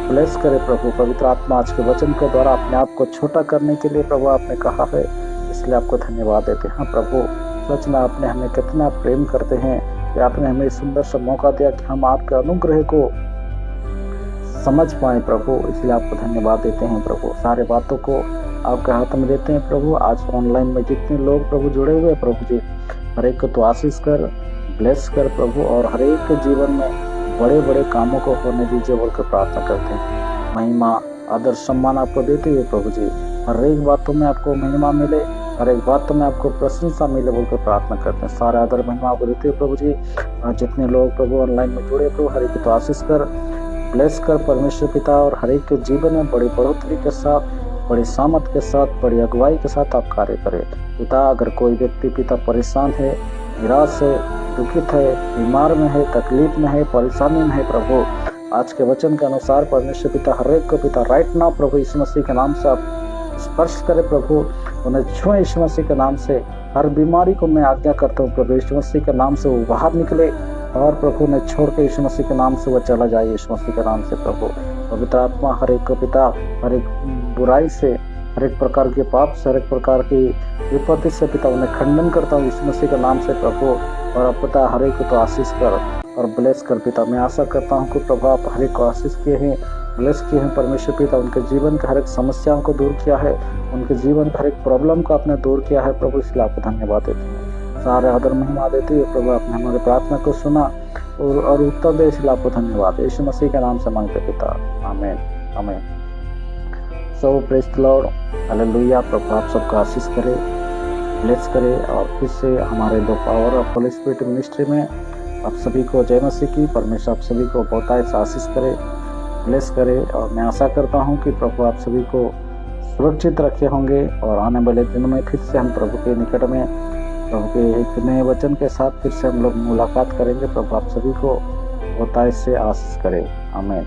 Speaker 1: ब्लेस करे प्रभु। पवित्र आत्मा आज के वचन के द्वारा अपने आप को छोटा करने के लिए प्रभु आपने कहा है, इसलिए आपको धन्यवाद देते हैं। हाँ प्रभु, सच में आपने हमें कितना प्रेम करते हैं कि आपने हमें सुंदर सा मौका दिया कि हम आपके अनुग्रह को समझ पाए प्रभु, इसलिए आपको धन्यवाद देते हैं प्रभु। सारे बातों को आपके हाथ में देते हैं प्रभु। आज ऑनलाइन में जितने लोग प्रभु जुड़े हुए हैं प्रभु जी, हर एक को तो आशीष कर, ब्लेस कर प्रभु, और हर एक के जीवन में बड़े बड़े कामों को होने दीजिए बोलकर प्रार्थना करते हैं। महिमा आदर सम्मान आपको देते हुए प्रभु जी, हर एक बातों में आपको महिमा मिले, हर एक बातों में आपको प्रशंसा मिले बोलकर प्रार्थना करते हैं। सारा आदर महिमा आपको देते हुए प्रभु जी, जितने लोग प्रभु ऑनलाइन में जुड़े प्रभु, हर एक को तो आशीष कर, ब्लेस कर परमेश्वर पिता, और हर एक के जीवन में बड़ी बढ़ोतरी के साथ, बड़ी सामर्थ के साथ, बड़ी अगुवाई के साथ आप कार्य करें पिता। अगर कोई व्यक्ति पिता परेशान है, निराश है, दुखित है, बीमार में है, तकलीफ में है, परेशानी में है प्रभु, आज के वचन के अनुसार परमेश्वर पिता हर एक को पिता राइट नाउ प्रभु यीशु मसीह के नाम से आप स्पर्श करें प्रभु, उन्हें छुए यीशु मसीह के नाम से। हर बीमारी को मैं आज्ञा करता हूँ प्रभु यीशु मसीह के नाम से वो बाहर निकले, और प्रभु ने छोड़ के यीशु मसीह के नाम से वो चला जाए यीशु मसीह के नाम से प्रभु। पवित्र आत्मा हर एक को पिता, हर एक बुराई से, हर एक प्रकार के पाप से, हर एक प्रकार की विपत्ति से पिता उन्हें खंडन करता हूँ यीशु मसीह के नाम से प्रभु। और अब पिता हर एक को तो आशीष कर और ब्लेस कर पिता। मैं आशा करता हूँ कि प्रभु आप हर एक को आशीष किए हैं, ब्लेस किए हैं परमेश्वर पिता। उनके जीवन के हर एक समस्याओं को दूर किया है, उनके जीवन का हर एक प्रॉब्लम को आपने दूर किया है प्रभु, इसलिए आपको धन्यवाद देते हैं। सारे आदर महिमा देते हुए प्रभु आपने हमारी प्रार्थना को सुना और उत्तर दे, इसलिए आपको धन्यवाद। यीशु मसीह के नाम से मांगते पिता, आमीन आमीन। सो प्रेज द लॉर्ड, हालेलुया। प्रभु आप सबका आशीष करे, ब्लेस करे, और फिर से हमारे the power of Holi spirit ministry में आप सभी को जय मसीह की। परमेश्वर आप सभी को बहुत आशीष करे, ब्लेस करे, और मैं आशा करता हूँ कि प्रभु आप सभी को सुरक्षित रखे होंगे, और आने वाले दिनों में फिर से हम प्रभु के निकट में प्रभु के एक नए वचन के साथ फिर से हम लोग मुलाकात करेंगे। प्रभु आप सभी को बहुत से आशीष करे, आमीन।